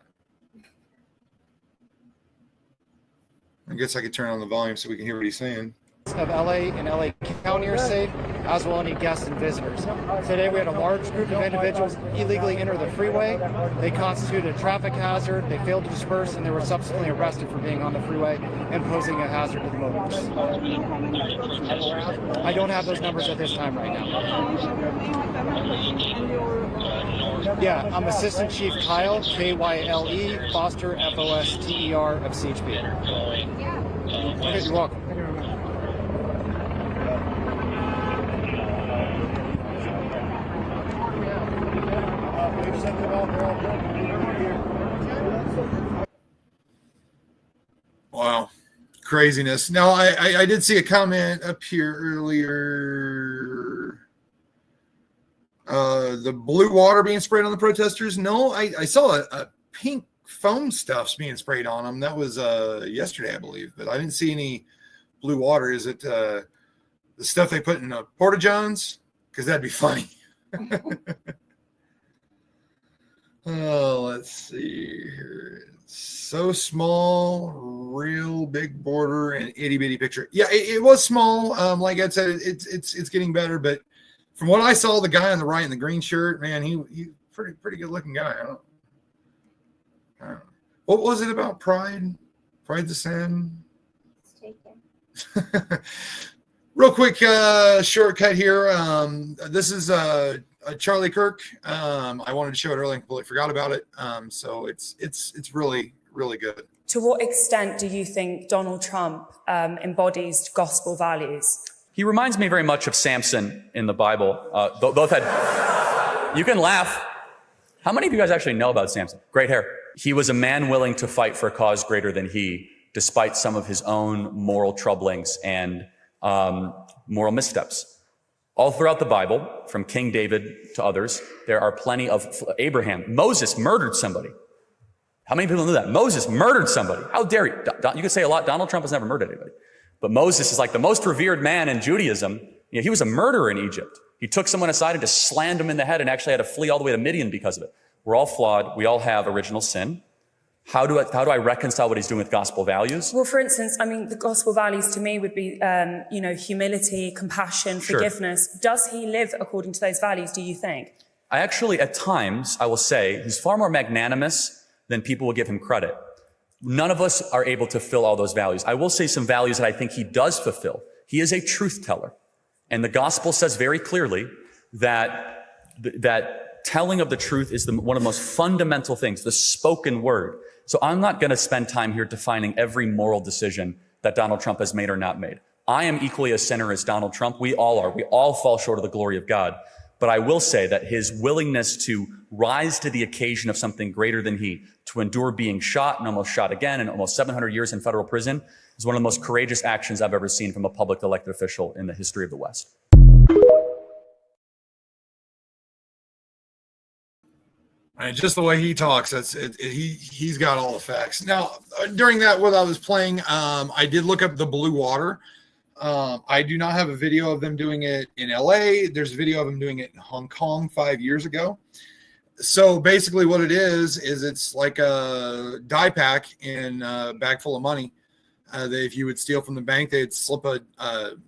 I guess I could turn on the volume so we can hear what he's saying. Of LA and LA County are safe. as will any guests and visitors. Today we had a large group of individuals illegally enter the freeway. They constituted a traffic hazard, they failed to disperse, and they were subsequently arrested for being on the freeway and posing a hazard to the motorists. I don't have those numbers at this time right now. Yeah, I'm Assistant Chief Kyle, K-Y-L-E, Foster, F-O-S-T-E-R of CHP. Okay, you're welcome. Wow, craziness. Now, I did see a comment up here earlier. The blue water being sprayed on the protesters. No, I saw a pink foam stuff's being sprayed on them. That was yesterday, I believe, but I didn't see any blue water. Is it the stuff they put in porta johns? Because that'd be funny. Oh, let's see here. It's so small, real big border, and itty bitty picture. Yeah, it was small. Like I said, it's getting better. But from what I saw, the guy on the right in the green shirt, man, he pretty good looking guy. I don't know. What was it about Pride? Pride the Sin? Real quick shortcut here. This is Charlie Kirk. I wanted to show it earlier and completely forgot about it. So it's really, really good. To what extent do you think Donald Trump embodies gospel values? He reminds me very much of Samson in the Bible. Both had, you can laugh. How many of you guys actually know about Samson? Great hair. He was a man willing to fight for a cause greater than he, despite some of his own moral troublings and moral missteps. All throughout the Bible, from King David to others, there are plenty of Abraham. Moses murdered somebody. How many people knew that? Moses murdered somebody. How dare you? You could say a lot. Donald Trump has never murdered anybody. But Moses is like the most revered man in Judaism. You know, he was a murderer in Egypt. He took someone aside and just slammed him in the head and actually had to flee all the way to Midian because of it. We're all flawed. We all have original sin. How do I reconcile what he's doing with gospel values? Well, for instance, I mean, the gospel values to me would be, humility, compassion, forgiveness. Sure. Does he live according to those values, do you think? I actually, at times, I will say, he's far more magnanimous than people will give him credit. None of us are able to fill all those values. I will say some values that I think he does fulfill. He is a truth teller. And the gospel says very clearly that telling of the truth is one of the most fundamental things, the spoken word. So I'm not going to spend time here defining every moral decision that Donald Trump has made or not made. I am equally a sinner as Donald Trump. We all are. We all fall short of the glory of God. But I will say that his willingness to rise to the occasion of something greater than he, to endure being shot and almost shot again and almost 700 years in federal prison, is one of the most courageous actions I've ever seen from a public elected official in the history of the West. And just the way he talks, he's got all the facts. Now, during that, what I was playing, I did look up the blue water. I do not have a video of them doing it in LA. There's a video of them doing it in Hong Kong 5 years ago. So basically what it is it's like a die pack in a bag full of money. That if you would steal from the bank, they'd slip a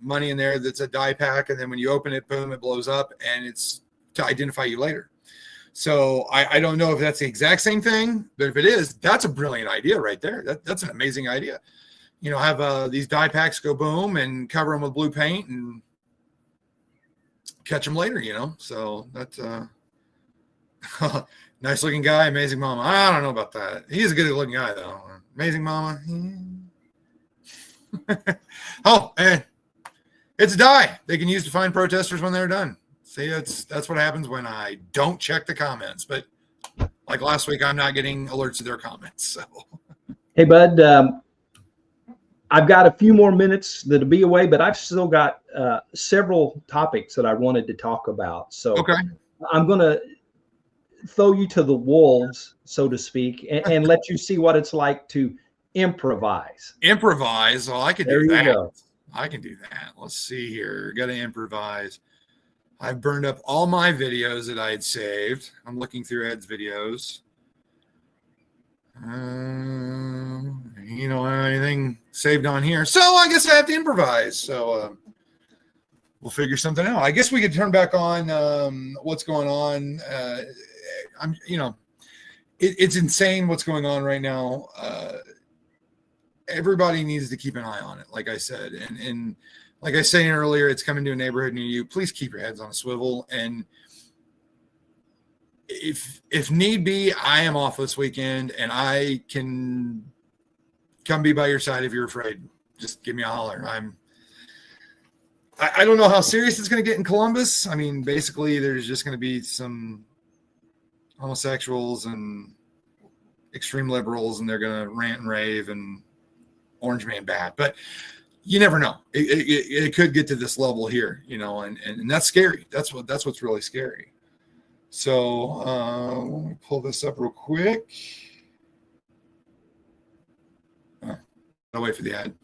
money in there that's a die pack. And then when you open it, boom, it blows up, and it's to identify you later. So I don't know if that's the exact same thing, but if it is, that's a brilliant idea right there. That's an amazing idea. You know, have these die packs go boom and cover them with blue paint and catch them later, you know. So that's nice looking guy, amazing mama. I don't know about that. He's a good looking guy though. Amazing mama. Oh, and it's a die they can use to find protesters when they're done. See, that's what happens when I don't check the comments. But like last week, I'm not getting alerts to their comments. So, hey, Bud, I've got a few more minutes that'll be away, but I've still got several topics that I wanted to talk about. So okay. I'm going to throw you to the wolves, so to speak, and let you see what it's like to improvise. Improvise? Well, I can do that. Go. I can do that. Let's see here. Got to improvise. I burned up all my videos that I had saved. I'm looking through Ed's videos. Anything saved on here. So I guess I have to improvise. So we'll figure something out. I guess we could turn back on what's going on. It's insane what's going on right now. Everybody needs to keep an eye on it, like I said. And like I was saying earlier, it's coming to a neighborhood near you. Please keep your heads on a swivel. And if need be, I am off this weekend, and I can come be by your side if you're afraid. Just give me a holler. I don't know how serious it's going to get in Columbus. I mean, basically, there's just going to be some homosexuals and extreme liberals, and they're going to rant and rave and orange man bad. But you never know. It could get to this level here, and that's scary. That's what's really scary. So let me pull this up real quick. I'll wait for the ad.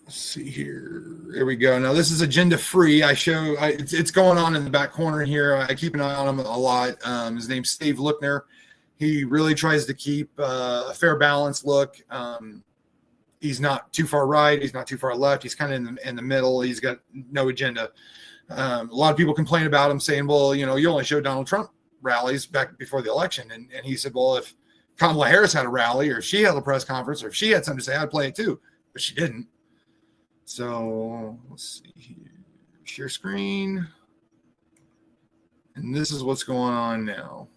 Let's see here. There we go. Now this is agenda free. It's going on in the back corner here. I keep an eye on him a lot. His name's Steve Lookner. He really tries to keep a fair balance look. He's not too far right. He's not too far left. He's kind of in the middle. He's got no agenda. A lot of people complain about him saying, well, you only show Donald Trump rallies back before the election. And he said, well, if Kamala Harris had a rally, or if she had a press conference, or if she had something to say, I'd play it too. But she didn't. So let's see here. Share screen. And this is what's going on now.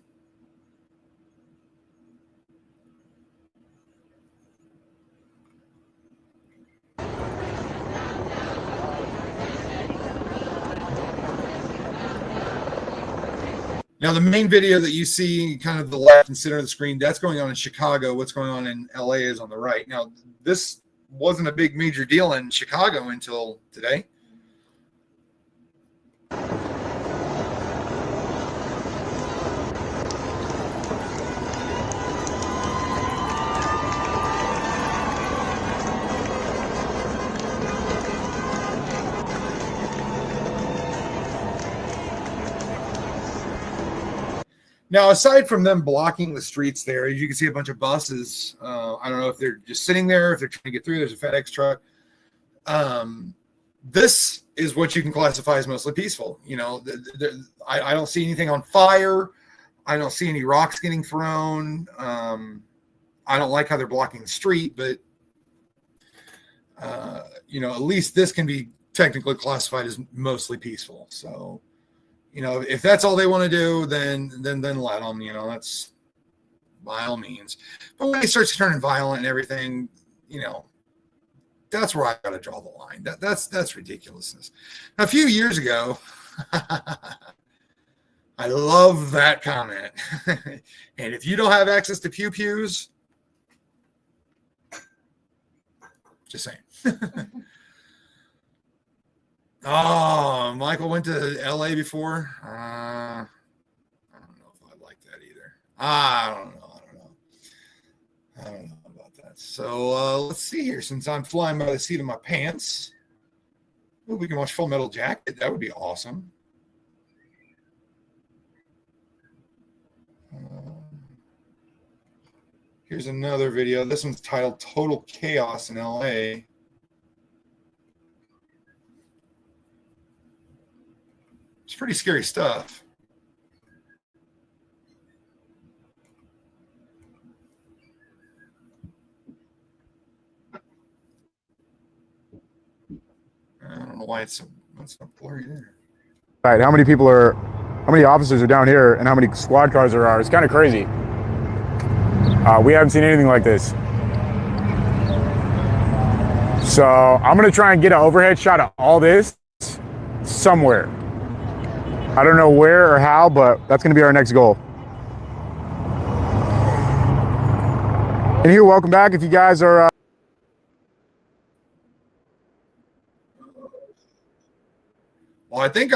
Now, the main video that you see kind of the left and center of the screen, that's going on in Chicago. What's going on in LA is on the right. Now, this wasn't a big major deal in Chicago until today. Now, aside from them blocking the streets there, as you can see a bunch of buses. I don't know if they're just sitting there, if they're trying to get through. There's a FedEx truck. This is what you can classify as mostly peaceful. I don't see anything on fire. I don't see any rocks getting thrown. I don't like how they're blocking the street, but, at least this can be technically classified as mostly peaceful. So, if that's all they want to do, then let them, that's by all means. But when it starts turning violent and everything, that's where I got to draw the line. That's ridiculousness. Now, a few years ago, I love that comment. And if you don't have access to pew-pews, just saying. Oh, Michael went to LA before. I don't know if I like that either. I don't know about that. So let's see here. Since I'm flying by the seat of my pants, we can watch Full Metal Jacket. That would be awesome. Here's another video. This one's titled Total Chaos in LA. It's pretty scary stuff. I don't know why it's so blurry there. All right, how many officers are down here and how many squad cars there are? It's kind of crazy. We haven't seen anything like this. So I'm gonna try and get an overhead shot of all this somewhere. I don't know where or how, but that's going to be our next goal. And here, welcome back. If you guys are... Well, I think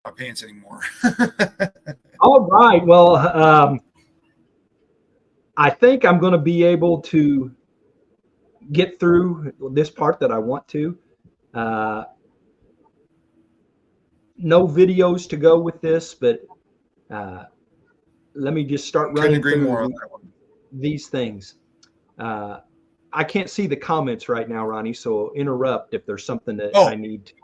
my pants anymore. All right. Well, I think I'm going to be able to get through this part that I want to. No videos to go with this, but let me just start running through these things. I can't see the comments right now, Ronnie, so interrupt if there's something that I need to.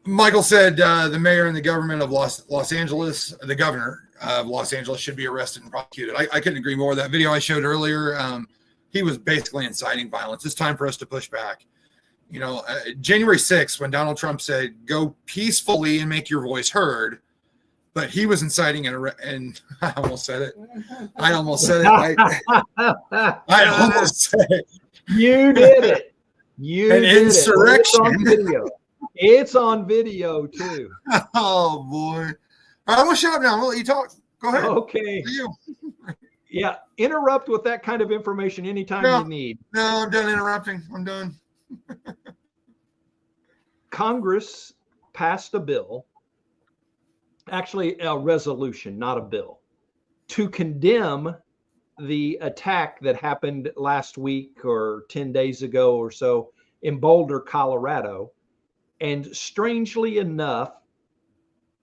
Michael said the mayor and the government of Los Angeles, the governor of Los Angeles, should be arrested and prosecuted. I couldn't agree more. That video I showed earlier, he was basically inciting violence. It's time for us to push back. You know, January 6th, when Donald Trump said, go peacefully and make your voice heard, but he was inciting and I almost said it. I almost said it. You did it. You An did insurrection. It. It's on video. It's on video too. Oh boy. I'm gonna shut up now. I'm gonna let you talk. Go ahead. Okay. You. Yeah. Interrupt with that kind of information anytime you need. No, I'm done interrupting. I'm done. Congress passed a bill, actually a resolution, not a bill, to condemn the attack that happened last week or 10 days ago or so in Boulder, Colorado. And strangely enough,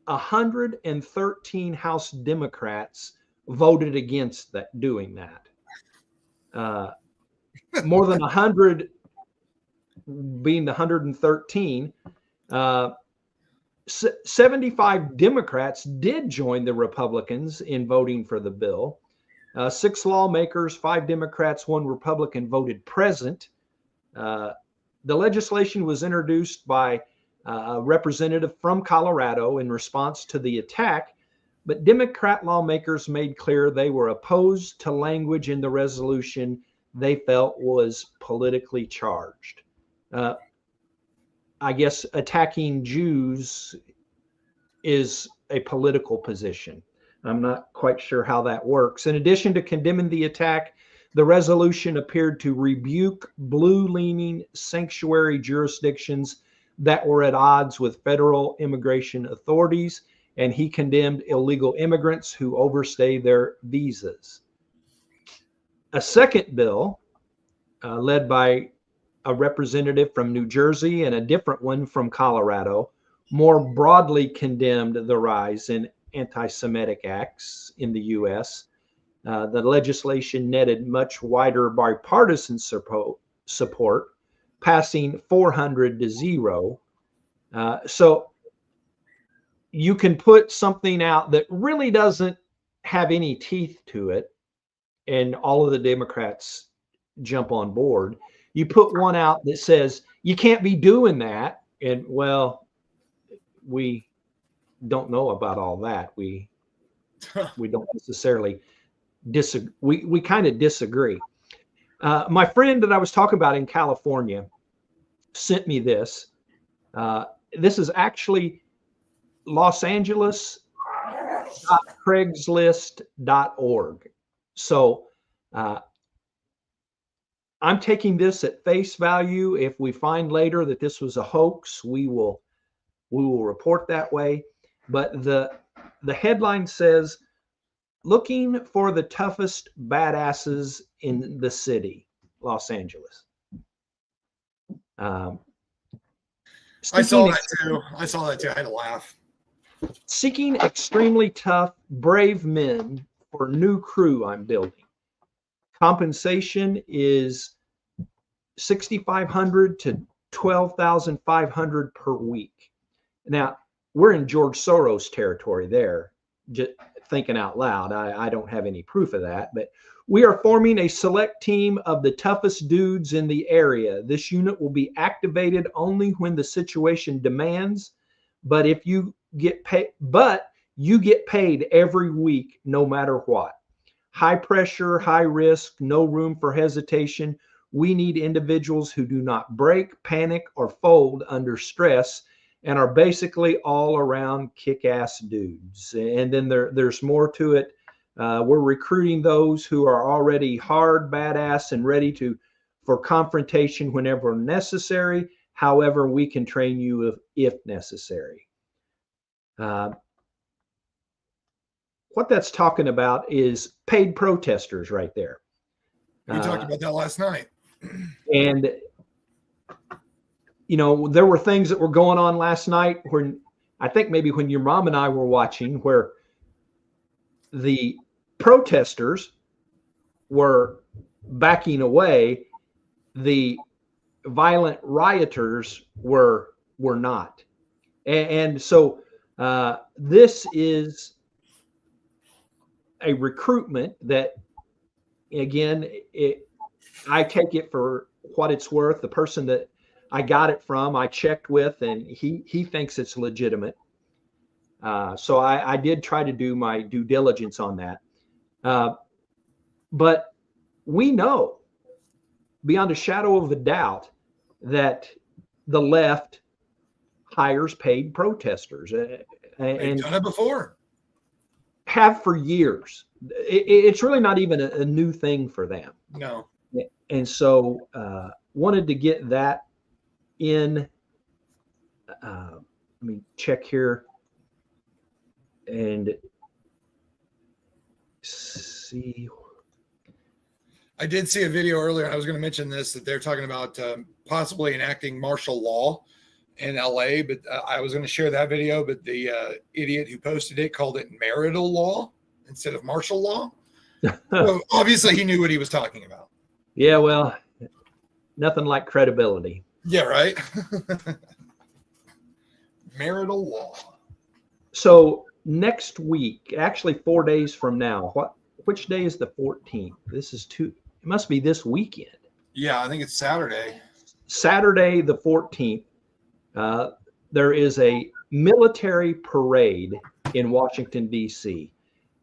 113 House Democrats voted against doing that. More than 100 being the 113, 75 Democrats did join the Republicans in voting for the bill. 6 lawmakers, 5 Democrats, 1 Republican voted present. The legislation was introduced by a representative from Colorado in response to the attack, but Democrat lawmakers made clear they were opposed to language in the resolution they felt was politically charged. I guess attacking Jews is a political position. I'm not quite sure how that works. In addition to condemning the attack, the resolution appeared to rebuke blue-leaning sanctuary jurisdictions that were at odds with federal immigration authorities, and he condemned illegal immigrants who overstay their visas. A second bill, led by a representative from New Jersey and a different one from Colorado, more broadly condemned the rise in anti-Semitic acts in the U.S. The legislation netted much wider bipartisan support, passing 400 to 0. So you can put something out that really doesn't have any teeth to it, and all of the Democrats jump on board. You put one out that says you can't be doing that, and well, we don't know about all that. We don't necessarily disagree. We kind of disagree. My friend that I was talking about in California sent me this. This is actually losangeles.craigslist.org. So I'm taking this at face value. If we find later that this was a hoax, we will report that way. But the headline says, "Looking for the toughest badasses in the city, Los Angeles." I saw that too. I had to laugh. Seeking extremely tough, brave men for new crew I'm building. Compensation is $6,500 to $12,500 per week. Now, we're in George Soros territory there, just thinking out loud. I don't have any proof of that, but we are forming a select team of the toughest dudes in the area. This unit will be activated only when the situation demands, but you get paid every week, no matter what. High pressure, high risk, no room for hesitation. We need individuals who do not break, panic, or fold under stress and are basically all around kick-ass dudes. And then there's more to it. We're recruiting those who are already hard, badass, and ready for confrontation whenever necessary. However, we can train you if necessary. What that's talking about is paid protesters right there. We talked about that last night. And, there were things that were going on last night when I think maybe when your mom and I were watching, where the protesters were backing away, the violent rioters were not. And so this is a recruitment that, again, I take it for what it's worth. The person that I got it from, I checked with, and he thinks it's legitimate. So I did try to do my due diligence on that. But we know beyond a shadow of a doubt that the left hires paid protesters. They've done it before. Have for years. It's really not even a new thing for them. No. And so wanted to get that in. Let me check here and see. I did see a video earlier, and I was going to mention this, that they're talking about possibly enacting martial law in LA, but I was going to share that video, but the idiot who posted it called it marital law instead of martial law. So obviously he knew what he was talking about. Yeah, well, nothing like credibility. Yeah, right. Marital law. So next week, actually 4 days from now, which day is the 14th? It must be this weekend. Yeah, I think it's Saturday. Saturday the 14th, there is a military parade in Washington, D.C.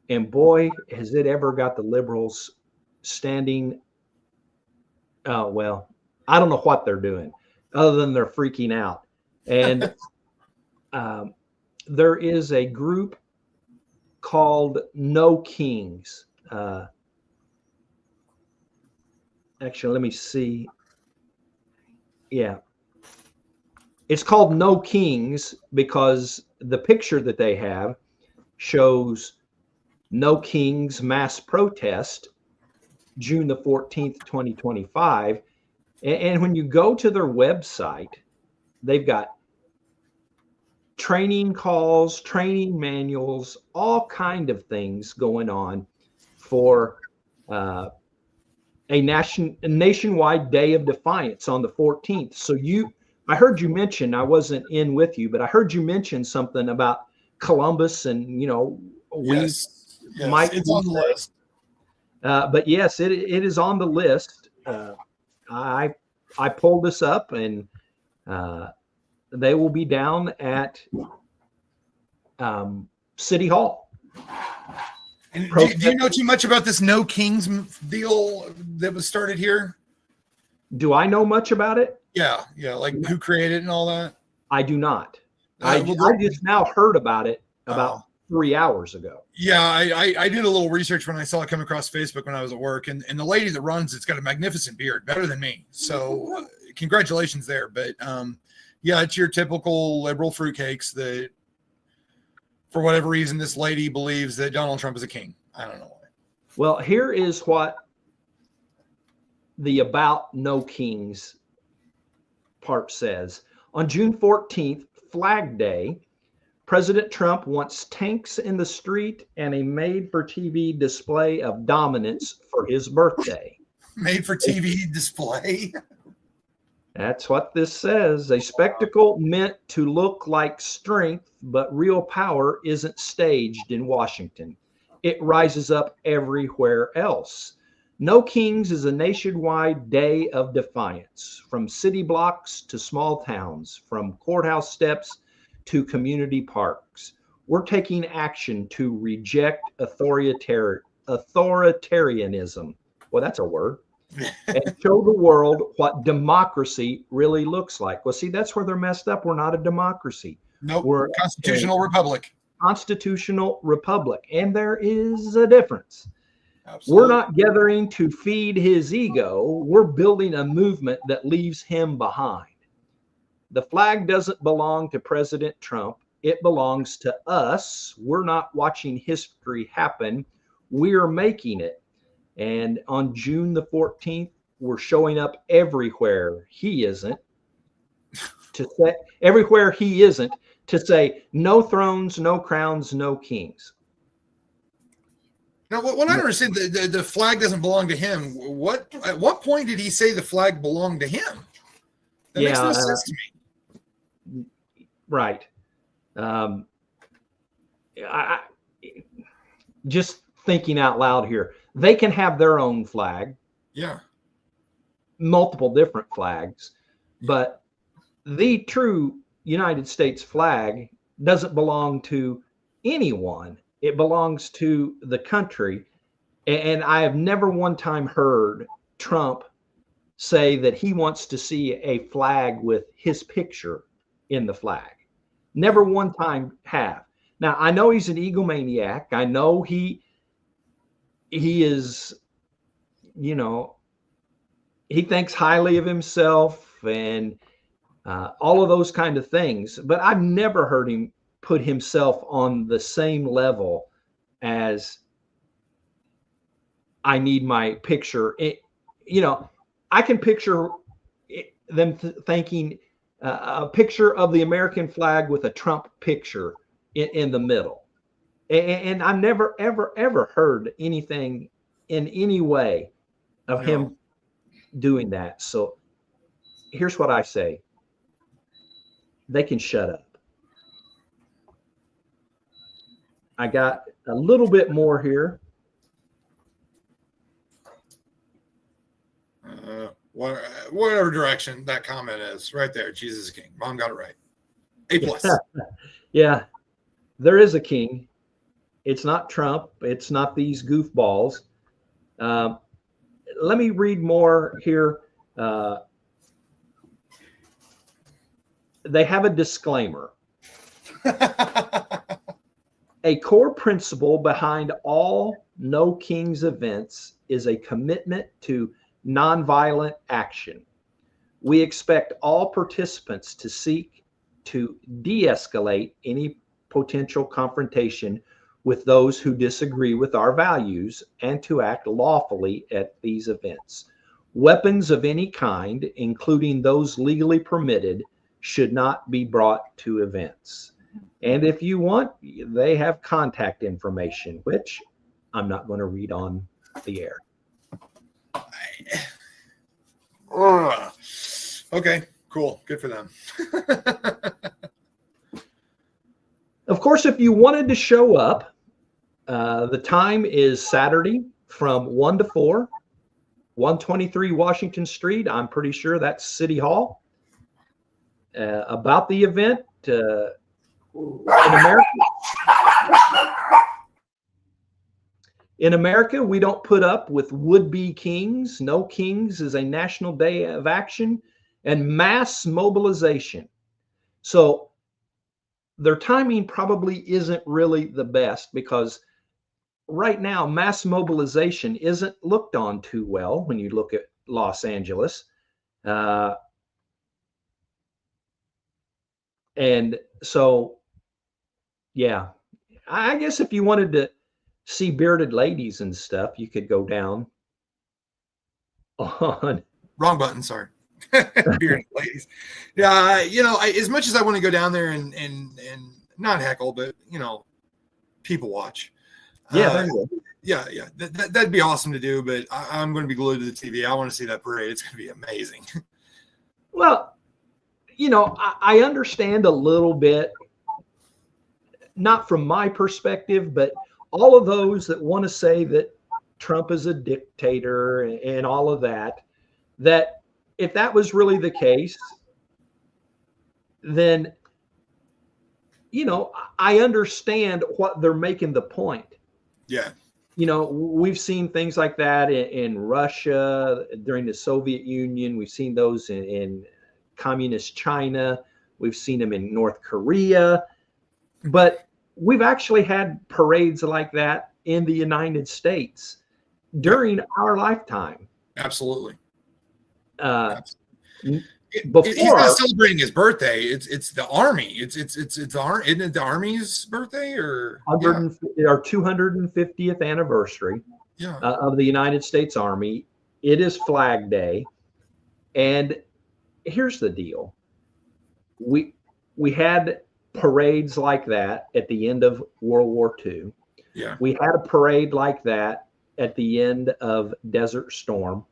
And boy, has it ever got the liberals standing. Well, I don't know what they're doing other than they're freaking out. And there is a group called No Kings. Actually, let me see. Yeah. It's called No Kings because the picture that they have shows No Kings mass protest, June the 14th, 2025. And when you go to their website, they've got training calls, training manuals, all kind of things going on for a nationwide day of defiance on the 14th. So I heard you mention, I wasn't in with you, but I heard you mention something about Columbus and, Yes, might it's on the list. But yes, it is on the list. I pulled this up, and they will be down at City Hall. And do you know too much about this No Kings deal that was started here? Do I know much about it? Yeah, like who created it and all that? I do not. I just now heard about it about 3 hours ago. Yeah, I did a little research when I saw it come across Facebook when I was at work, and the lady that runs it's got a magnificent beard, better than me. So congratulations there. But yeah, it's your typical liberal fruitcakes that, for whatever reason, this lady believes that Donald Trump is a king. I don't know why. Well, here is what the About No Kings part says. On June 14th, Flag Day, President Trump wants tanks in the street and a made-for-TV display of dominance for his birthday. Made-for-TV display? That's what this says. A spectacle meant to look like strength, but real power isn't staged in Washington. It rises up everywhere else. No Kings is a nationwide day of defiance, from city blocks to small towns, from courthouse steps to community parks. We're taking action to reject authoritarianism. Well, that's a word. And show the world what democracy really looks like. Well, see, that's where they're messed up. We're not a democracy. Nope. We're constitutional republic. Constitutional republic. And there is a difference. Absolutely. We're not gathering to feed his ego. We're building a movement that leaves him behind. The flag doesn't belong to President Trump. It belongs to us. We're not watching history happen. We're making it. And on June the 14th, we're showing up everywhere he isn't to say no thrones, no crowns, no kings. Now, what I understand, the flag doesn't belong to him. At what point did he say the flag belonged to him? That makes no sense to me. Right. Just thinking out loud here, they can have their own flag. Yeah. Multiple different flags, but the true United States flag doesn't belong to anyone. It belongs to the country. And I have never one time heard Trump say that he wants to see a flag with his picture in the flag. Never one time have. Now, I know he's an egomaniac. I know he is, you know, he thinks highly of himself and all of those kind of things. But I've never heard him put himself on the same level as I need my picture. You know, I can picture them thinking a picture of the American flag with a Trump picture in the middle. And I've never, ever, ever heard anything in any way of him doing that. So here's what I say. They can shut up. I got a little bit more here. Whatever direction that comment is, right there. Jesus is King. Mom got it right. A+. Yeah, there is a king. It's not Trump. It's not these goofballs. Let me read more here. They have a disclaimer. A core principle behind all No Kings events is a commitment to nonviolent action. We expect all participants to seek to de-escalate any potential confrontation with those who disagree with our values and to act lawfully at these events. Weapons of any kind, including those legally permitted, should not be brought to events. And if you want, they have contact information, which I'm not going to read on the air. Okay, cool. Good for them. Of course, if you wanted to show up, the time is Saturday from 1 to 4, 123 Washington Street. I'm pretty sure that's City Hall. About the event, in America, we don't put up with would-be kings. No Kings is a national day of action and mass mobilization. So their timing probably isn't really the best because right now, mass mobilization isn't looked on too well when you look at Los Angeles. And so, yeah, I guess if you wanted to see bearded ladies and stuff, you could go down on. Wrong button, sorry. Bearded ladies. Yeah, you know, as much as I want to go down there and not heckle, but, you know, people watch. Yeah, yeah. That'd be awesome to do, but I'm going to be glued to the TV. I want to see that parade. It's going to be amazing. Well, you know, I understand a little bit, not from my perspective, but all of those that want to say that Trump is a dictator and all of that, that if that was really the case, then, you know, I understand what they're making the point. Yeah. You know, we've seen things like that in Russia during the Soviet Union. We've seen those in communist China. We've seen them in North Korea. But we've actually had parades like that in the United States during our lifetime. Absolutely. Before, he's not celebrating his birthday. It's the Army. Isn't it the Army's birthday or our 250th anniversary of the United States Army. It is Flag Day, and here's the deal: we had parades like that at the end of World War II. Yeah. We had a parade like that at the end of Desert Storm,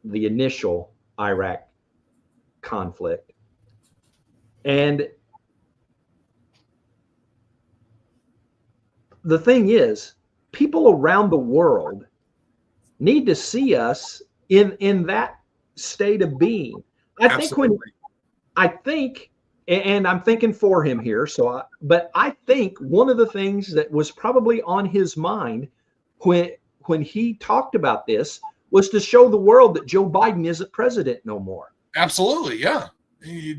the initial Iraq conflict. And the thing is, people around the world need to see us in that state of being. I think, and I'm thinking for him here. But I think one of the things that was probably on his mind when he talked about this was to show the world that Joe Biden isn't president no more. Absolutely, yeah.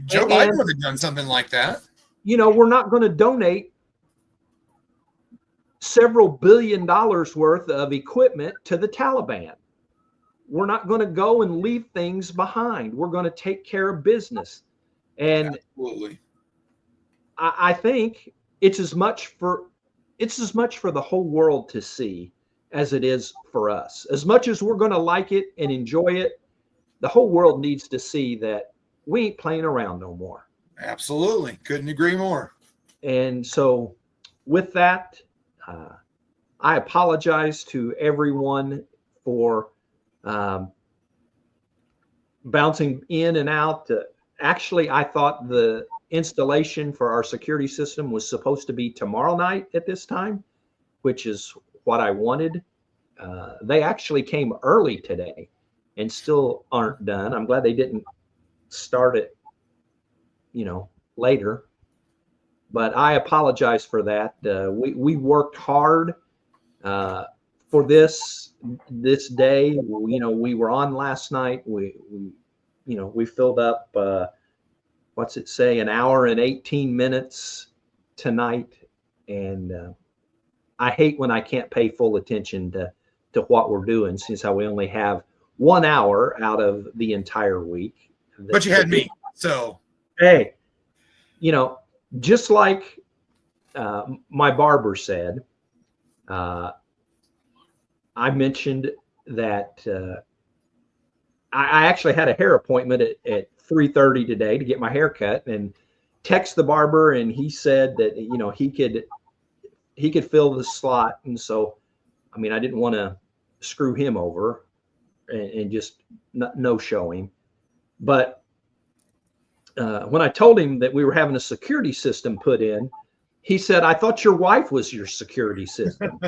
Joe Biden would have done something like that. We're not going to donate several $billion worth of equipment to the Taliban. We're not going to go and leave things behind. We're going to take care of business. And absolutely, I think it's as much for the whole world to see as it is for us. As much as we're going to like it and enjoy it, the whole world needs to see that we ain't playing around no more. Absolutely. Couldn't agree more. And so with that, I apologize to everyone for bouncing in and out. Actually, I thought the installation for our security system was supposed to be tomorrow night at this time, which is what I wanted. They actually came early today and still aren't done. I'm glad they didn't start it, later. But I apologize for that. We worked hard for this day. We were on last night. We filled up, what's it say, an hour and 18 minutes tonight. And I hate when I can't pay full attention to what we're doing, since how we only have 1 hour out of the entire week. But you had me, so. Hey, just like my barber said, I mentioned that I actually had a hair appointment at 3:30 today to get my hair cut, and text the barber, and he said that he could fill the slot. And so, I didn't want to screw him over and just no show him. But when I told him that we were having a security system put in, he said, "I thought your wife was your security system."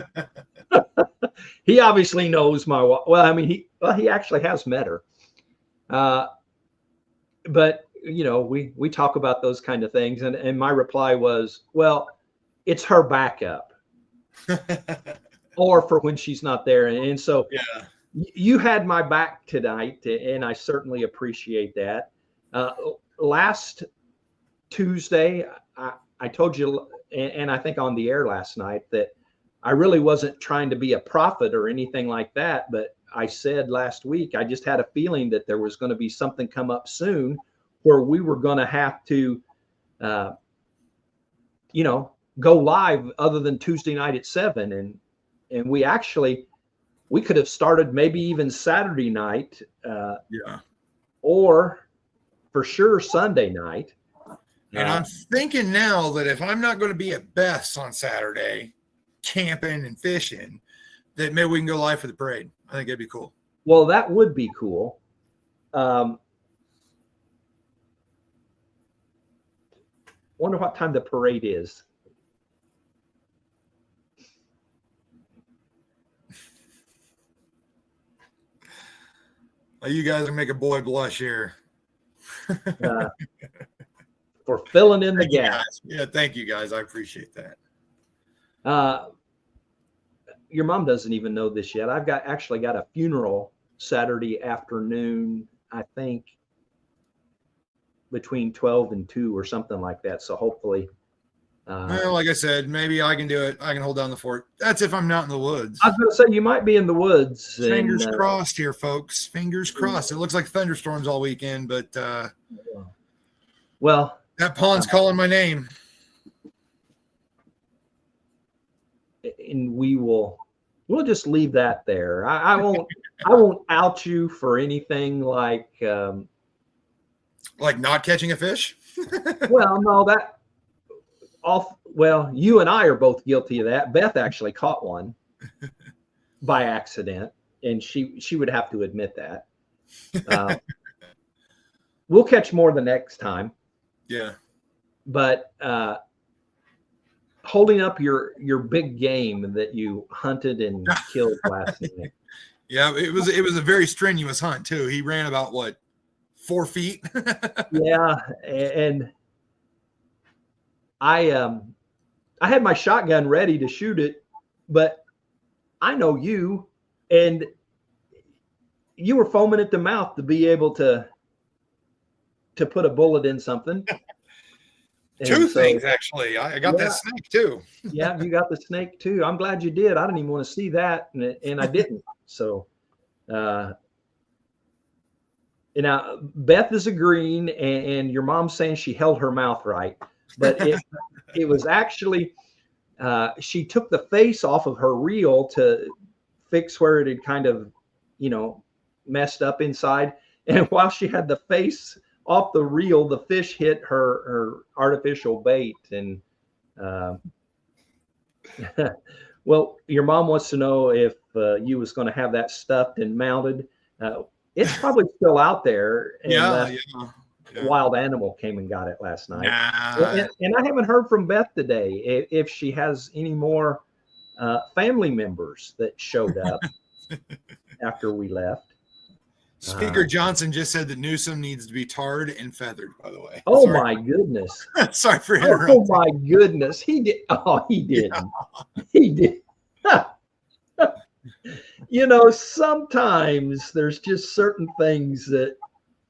He obviously knows my wife. Well, he actually has met her. But we talk about those kind of things, and my reply was, well, it's her backup, or for when she's not there. And so, yeah, you had my back tonight, and I certainly appreciate that. Last Tuesday, I told you, and I think on the air last night, that I really wasn't trying to be a prophet or anything like that. But I said last week, I just had a feeling that there was going to be something come up soon where we were going to have to, go live other than Tuesday night at 7. And we could have started maybe even Saturday night, or for sure Sunday night. And I'm thinking now that if I'm not going to be at Beth's on Saturday, camping and fishing, that maybe we can go live for the parade. I think that'd be cool. Well, that would be cool. Wonder what time the parade is. Well, you guys will make a boy blush here. For filling in the gap. Yeah, thank you guys. I appreciate that. Your mom doesn't even know this yet. I've actually got a funeral Saturday afternoon, I think between 12 and 2 or something like that. So hopefully. Well, like I said, maybe I can do it. I can hold down the fort. That's if I'm not in the woods. I was going to say, you might be in the woods. Fingers crossed here, folks. Fingers crossed. It looks like thunderstorms all weekend, but well, that pond's calling my name. And we'll just leave that there. I won't out you for anything like not catching a fish. Well, no, that well, you and I are both guilty of that. Beth actually caught one by accident, and she would have to admit that. We'll catch more the next time. Yeah. But holding up your big game that you hunted and killed last night. Yeah, it was a very strenuous hunt too. He ran about 4 feet. Yeah, and I had my shotgun ready to shoot it, but I know you, and you were foaming at the mouth to be able to put a bullet in something. Two things actually. I got that snake too. Yeah, you got the snake too. I'm glad you did. I didn't even want to see that, and I didn't. So, and now Beth is agreeing, and your mom's saying she held her mouth right, but it was actually she took the face off of her reel to fix where it had kind of, messed up inside, and while she had the face off the reel, the fish hit her artificial bait. And well, your mom wants to know if you was going to have that stuffed and mounted. It's probably still out there. Yeah. Wild animal came and got it last night. Nah. And I haven't heard from Beth today if she has any more family members that showed up after we left. Speaker Johnson just said that Newsom needs to be tarred and feathered, by the way. Oh, my goodness. Sorry for interrupting. Oh, my goodness. He did. Oh, he did. Yeah. He did. Sometimes there's just certain things that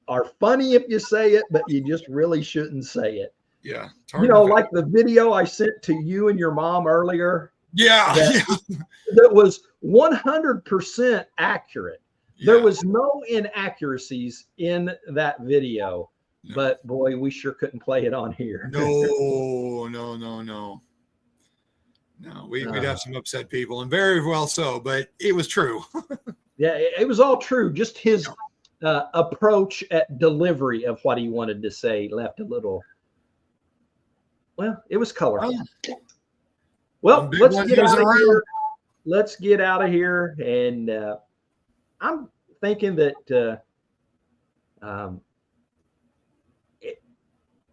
are funny if you say it, but you just really shouldn't say it. Yeah. Like the video I sent to you and your mom earlier. Yeah. That was 100% accurate. There was no inaccuracies in that video, but boy, we sure couldn't play it on here. No, we'd have some upset people, and very well so, but it was true. Yeah, it was all true. Just his approach at delivery of what he wanted to say left a little, well, it was colorful. Well, let's get out of here. Let's get out of here. And I'm thinking that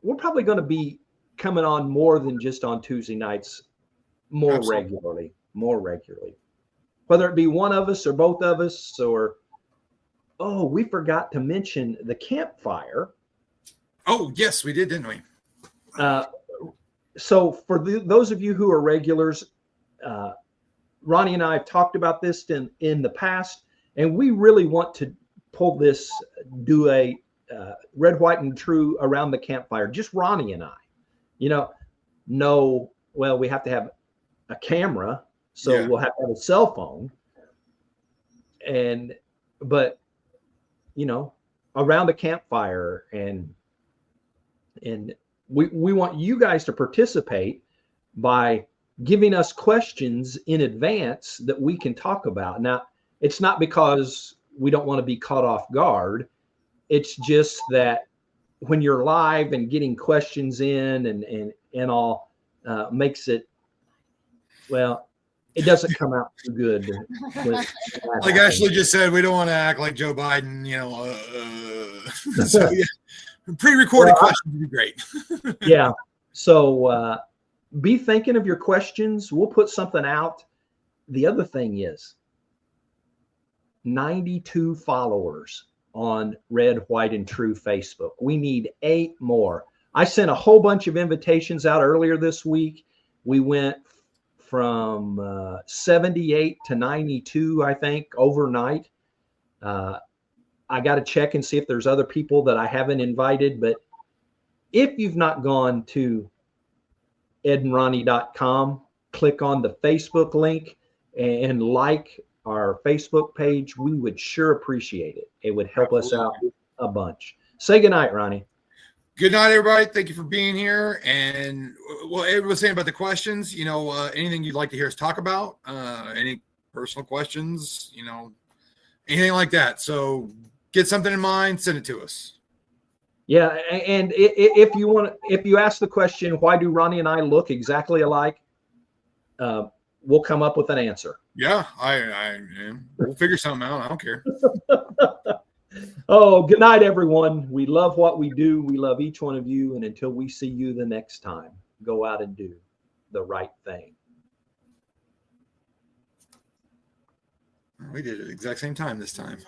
we're probably going to be coming on more than just on Tuesday nights, more regularly, whether it be one of us or both of us, or, we forgot to mention the campfire. Oh, yes, we did, didn't we? So for those of you who are regulars, Ronnie and I have talked about this in the past, and we really want to do a red, white, and true around the campfire. Just Ronnie and I, we have to have a camera, so we'll have to have a cell phone, but around the campfire, and we want you guys to participate by giving us questions in advance that we can talk about. Now, it's not because we don't want to be caught off guard. It's just that when you're live and getting questions in and all makes it, it doesn't come out too good. Like Ashley just said, we don't want to act like Joe Biden, So, pre-recorded questions would be great. Yeah. So be thinking of your questions. We'll put something out. The other thing is 92 followers on Red, White, and True Facebook. We need 8 more. I sent a whole bunch of invitations out earlier this week. We went from 78 to 92, I think, overnight. I got to check and see if there's other people that I haven't invited. But if you've not gone to edandronnie.com, click on the Facebook link and like our Facebook page. We would sure appreciate it. It would help us out a bunch. Say goodnight, Ronnie. Good night, everybody. Thank you for being here. And Ed was saying about the questions, anything you'd like to hear us talk about, any personal questions, anything like that. So get something in mind, send it to us. Yeah, and if you ask the question, why do Ronnie and I look exactly alike? We'll come up with an answer. Yeah, we'll figure something out. I don't care. Oh, good night, everyone. We love what we do. We love each one of you. And until we see you the next time, go out and do the right thing. We did it at the exact same time this time.